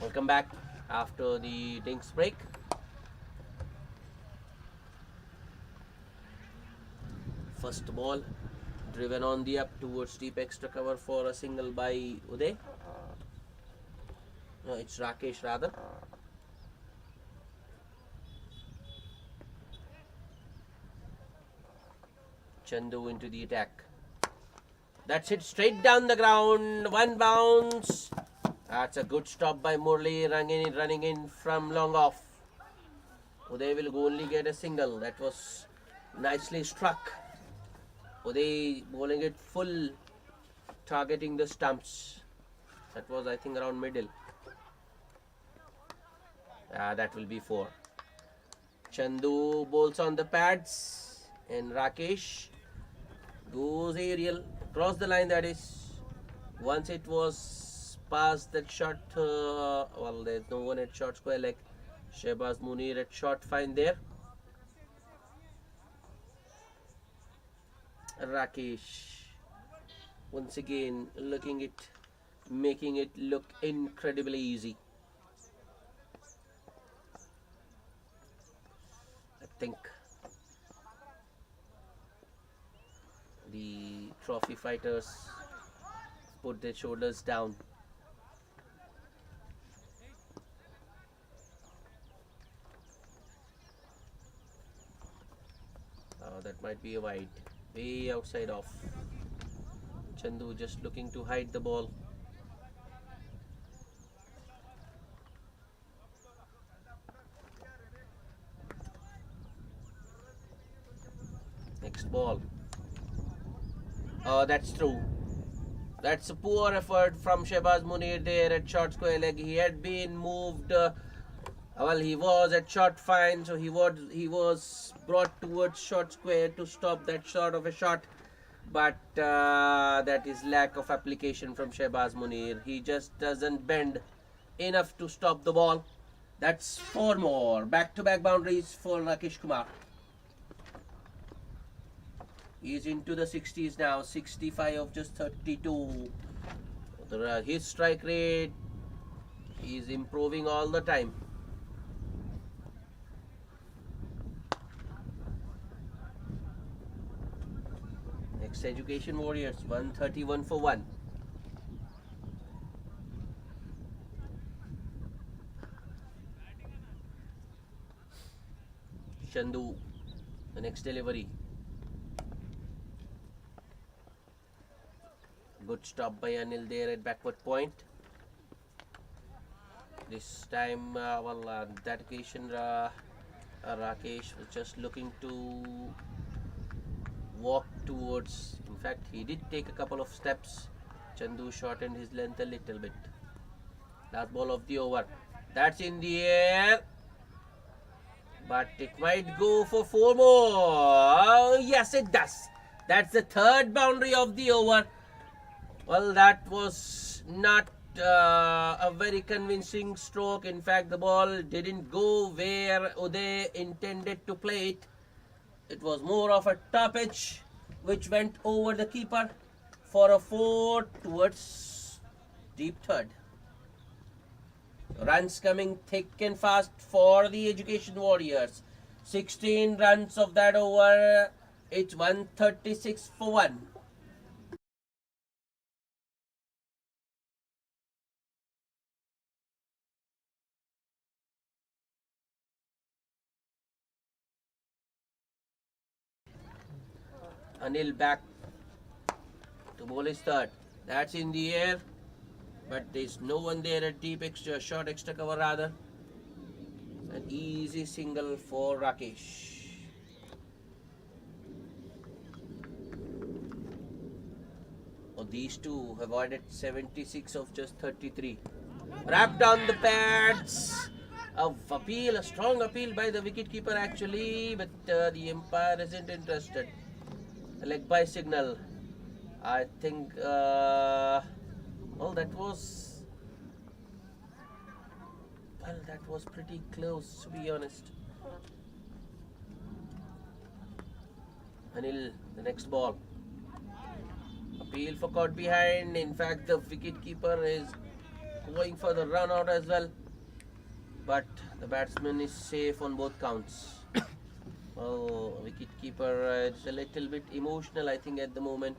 Welcome back after the drinks break. First ball driven on the up towards deep extra cover for a single by Uday. No, it's Rakesh rather. Chandu into the attack. That's it, straight down the ground. One bounce. That's a good stop by Murli, running in from long off. Uday will only get a single. That was nicely struck. Uday bowling it full, targeting the stumps. That was, I think, around middle. That will be 4. Chandu bowls on the pads, and Rakesh goes aerial, across the line, that is. Once it was past that shot, well, there's no one at short square leg. Shehbaz Munir at short fine there. Rakesh once again making it look incredibly easy. I think the trophy fighters put their shoulders down. That might be a wide, way outside off. Chandu just looking to hide the ball. Next ball. That's true. That's a poor effort from Shehbaz Munir there at short square leg. He had been moved. Well, he was at short fine, so he was brought towards short square to stop that sort of a shot. But that is lack of application from Shehbaz Munir. He just doesn't bend enough to stop the ball. That's 4 more. Back-to-back boundaries for Rakesh Kumar. He's into the 60s now. 65 of just 32. His strike rate is improving all the time. Next, Education Warriors, 131 for 1. Chandu, the next delivery. Good stop by Anil there at backward point. This time, that occasion, Rakesh was just looking to walk towards. In fact, he did take a couple of steps. Chandu shortened his length a little bit. Last ball of the over. That's in the air. But it might go for 4 more. Yes, it does. That's the 3rd boundary of the over. Well, that was not a very convincing stroke. In fact, the ball didn't go where Uday intended to play it. It was more of a top edge which went over the keeper for a 4 towards deep third. Runs coming thick and fast for the Education Warriors. 16 runs of that over. It's 136 for 1. Anil back to bowl his 3rd. That's in the air, but there's no one there at deep extra, short extra cover rather. An easy single for Rakesh. Oh, these two avoided 76 of just 33. Wrapped on the pads. A strong appeal by the wicketkeeper actually, but the umpire isn't interested. A leg by signal. I think, that was pretty close, to be honest. Anil, the next ball. Appeal for caught behind. In fact, the wicketkeeper is going for the run out as well, but the batsman is safe on both counts. Oh, wicket keeper is a little bit emotional, I think, at the moment.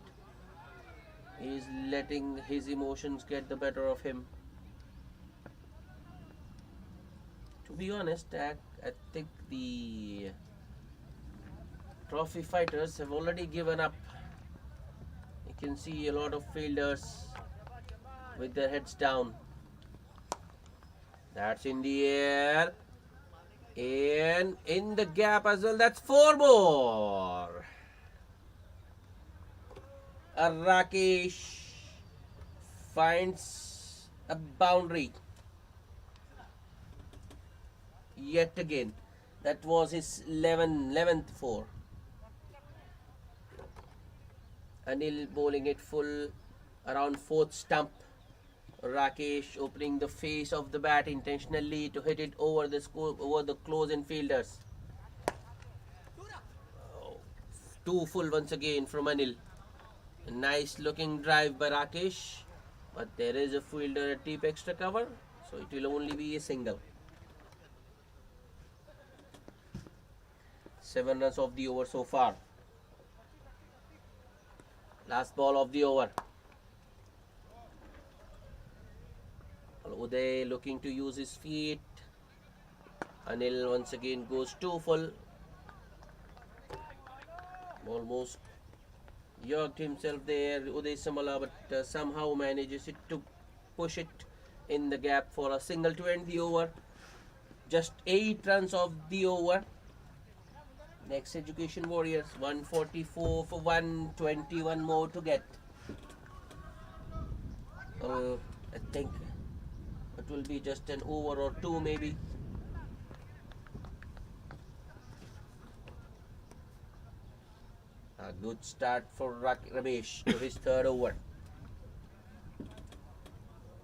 He's letting his emotions get the better of him. To be honest, I think the trophy fighters have already given up. You can see a lot of fielders with their heads down. That's in the air. And in the gap as well. That's 4 more. Rakesh finds a boundary. Yet again. That was his 11th 4. Anil bowling it full around 4th stump. Rakesh opening the face of the bat intentionally to hit it over the close-in fielders. Oh, 2 full once again from Anil. A nice looking drive by Rakesh, but there is a fielder at deep extra cover, so it will only be a single. 7 runs of the over so far. Last ball of the over. Uday looking to use his feet. Anil once again goes 2 full. Almost yorked himself there, Uday Samala, but somehow manages it to push it in the gap for a single to end the over. Just 8 runs of the over. Next Education Warriors, 144 for 121 more to get. I think it will be just an over or 2 maybe. A good start for Ramesh to his 3rd over.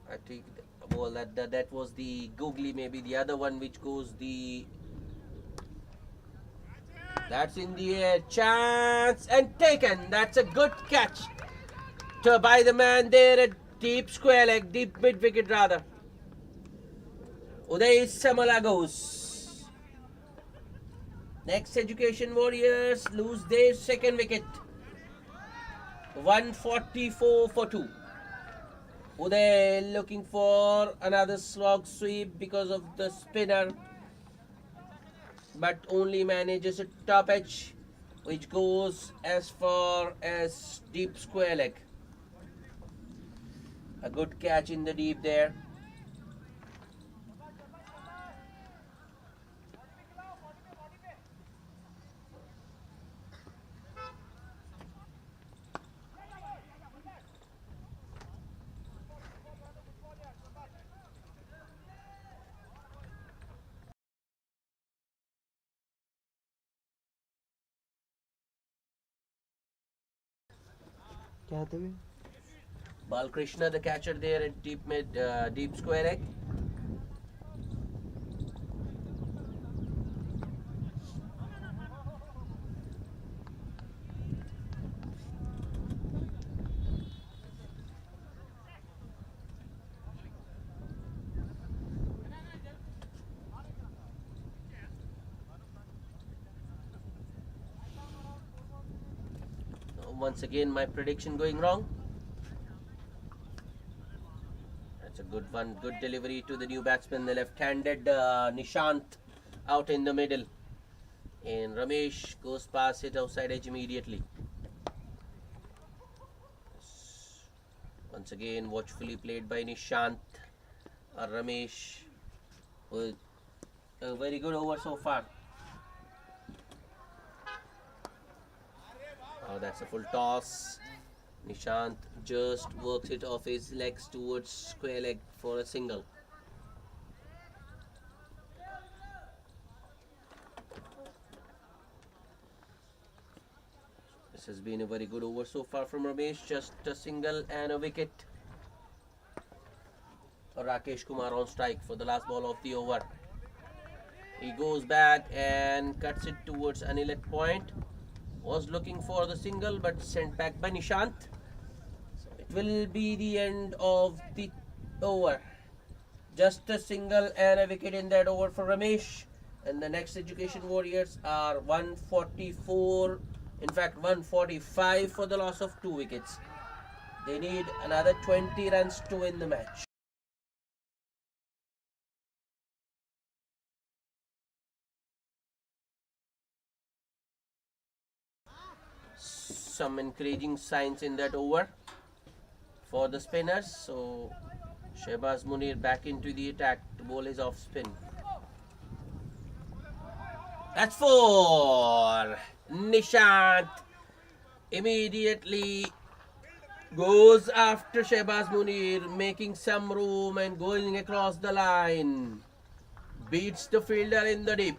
I think that was the googly, maybe the other one which goes the... That's in the air, chance and taken. That's a good catch by the man there at deep square leg, deep mid wicket rather. Uday Samala goes. Next Education Warriors lose their 2nd wicket. 144 for 2. Uday looking for another slog sweep because of the spinner, but only manages a top edge which goes as far as deep square leg. A good catch in the deep there. क्या थे भी Balkrishna, the catcher there at deep square leg. Once again, my prediction going wrong. That's a good one. Good delivery to the new batsman, the left-handed Nishant out in the middle. And Ramesh goes past it outside edge immediately. Once again, watchfully played by Nishant. Ramesh with a very good over so far. Oh, that's a full toss. Nishant just works it off his legs towards square leg for a single. This has been a very good over so far from Ramesh. Just a single and a wicket. Rakesh Kumar on strike for the last ball of the over. He goes back and cuts it towards Anil at point. Was looking for the single but sent back by Nishant. So it will be the end of the over. Just a single and a wicket in that over for Ramesh. And the next Education Warriors are 144, in fact 145 for the loss of 2 wickets. They need another 20 runs to win the match. Some encouraging signs in that over for the spinners. So Shehbaz Munir back into the attack to bowl his off spin. That's 4. Nishant immediately goes after Shehbaz Munir, making some room and going across the line. Beats the fielder in the deep.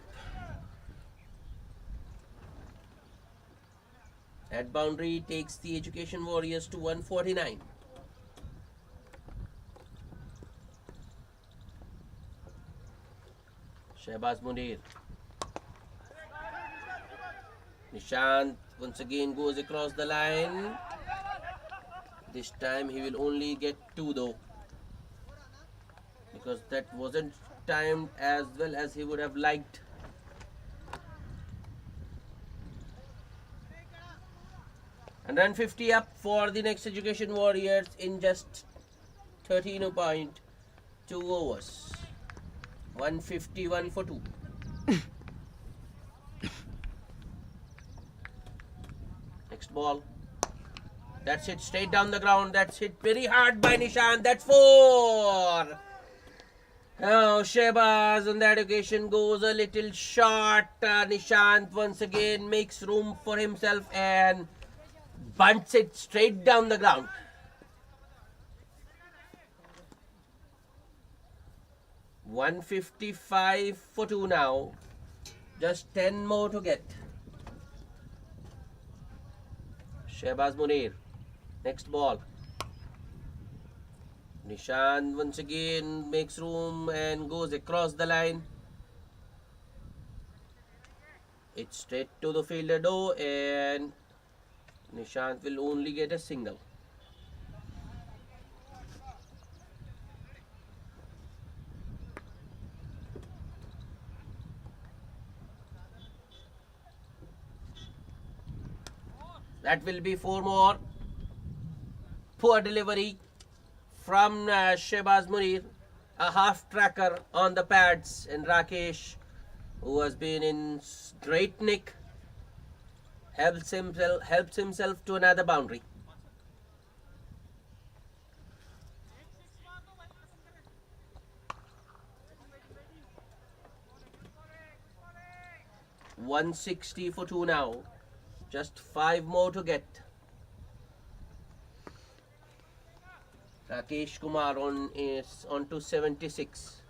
That boundary takes the Education Warriors to 149. Shehbaz Munir. Nishant once again goes across the line. This time he will only get 2 though, because that wasn't timed as well as he would have liked. And run 50 up for the next Education Warriors in just 13.2 overs. 151 for 2. Next ball. That's hit straight down the ground. That's hit very hard by Nishant. That's 4. Now Shehbaz on that occasion goes a little short. Nishant once again makes room for himself and bunts it straight down the ground. $155 for 2 now. Just 10 more to get. Shehbaz Munir. Next ball. Nishant once again makes room and goes across the line. It's straight to the fielder door and Nishant will only get a single. That will be 4 more. Poor delivery from Shehbaz Munir. A half tracker on the pads, and Rakesh, who has been in great nick, helps himself to another boundary. $160 for 2 now. Just 5 more to get. Rakesh Kumar is on to 76.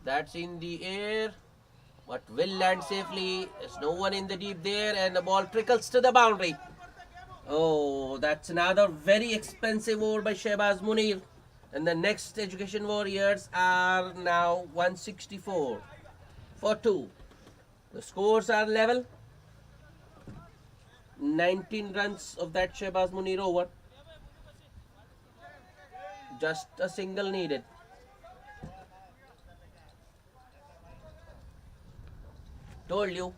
That's in the air, but will land safely. There's no one in the deep there, and the ball trickles to the boundary. Oh, that's another very expensive over by Shehbaz Munir. And the next Education Warriors are now 164 for 2. The scores are level. 19 runs of that Shehbaz Munir over. Just a single needed. Told you,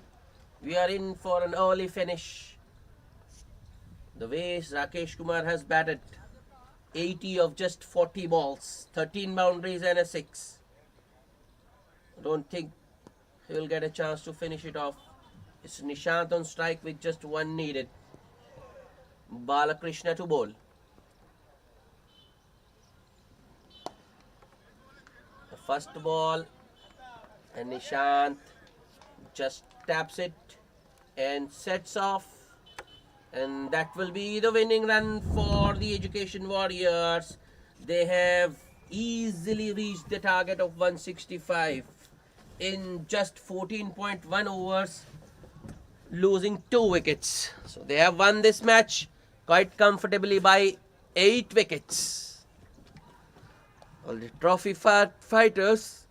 we are in for an early finish. The way Rakesh Kumar has batted, 80 of just 40 balls, 13 boundaries and a 6. I don't think he will get a chance to finish it off. It's Nishant on strike with just 1 needed. Balakrishna to bowl. The first ball, and Nishant just taps it and sets off, and that will be the winning run for the Education Warriors. They have easily reached the target of 165 in just 14.1 overs, losing 2 wickets. So they have won this match quite comfortably by 8 wickets. All the trophy fighters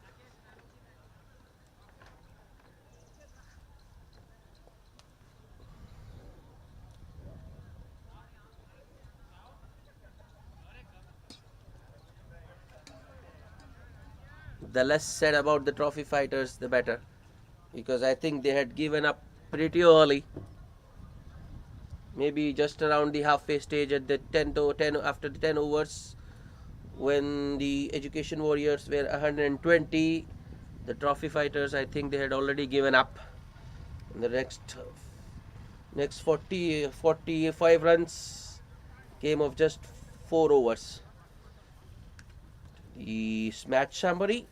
the less said about the trophy fighters, the better, because I think they had given up pretty early. Maybe just around the halfway stage at the 10 after the 10 overs, when the Education Warriors were 120, the trophy fighters, I think they had already given up. And the next 45 runs came of just 4 overs. The match summary: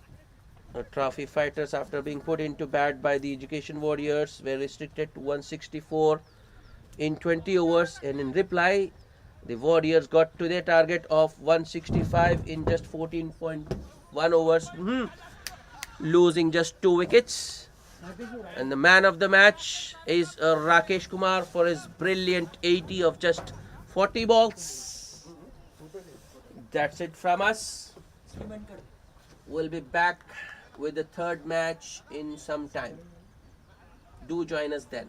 the trophy fighters, after being put into bat by the Education Warriors, were restricted to 164 in 20 overs, and in reply, the Warriors got to their target of 165 in just 14.1 overs, losing just 2 wickets. And the man of the match is Rakesh Kumar for his brilliant 80 of just 40 balls. That's it from us. We'll be back with the third match in some time. Do join us then.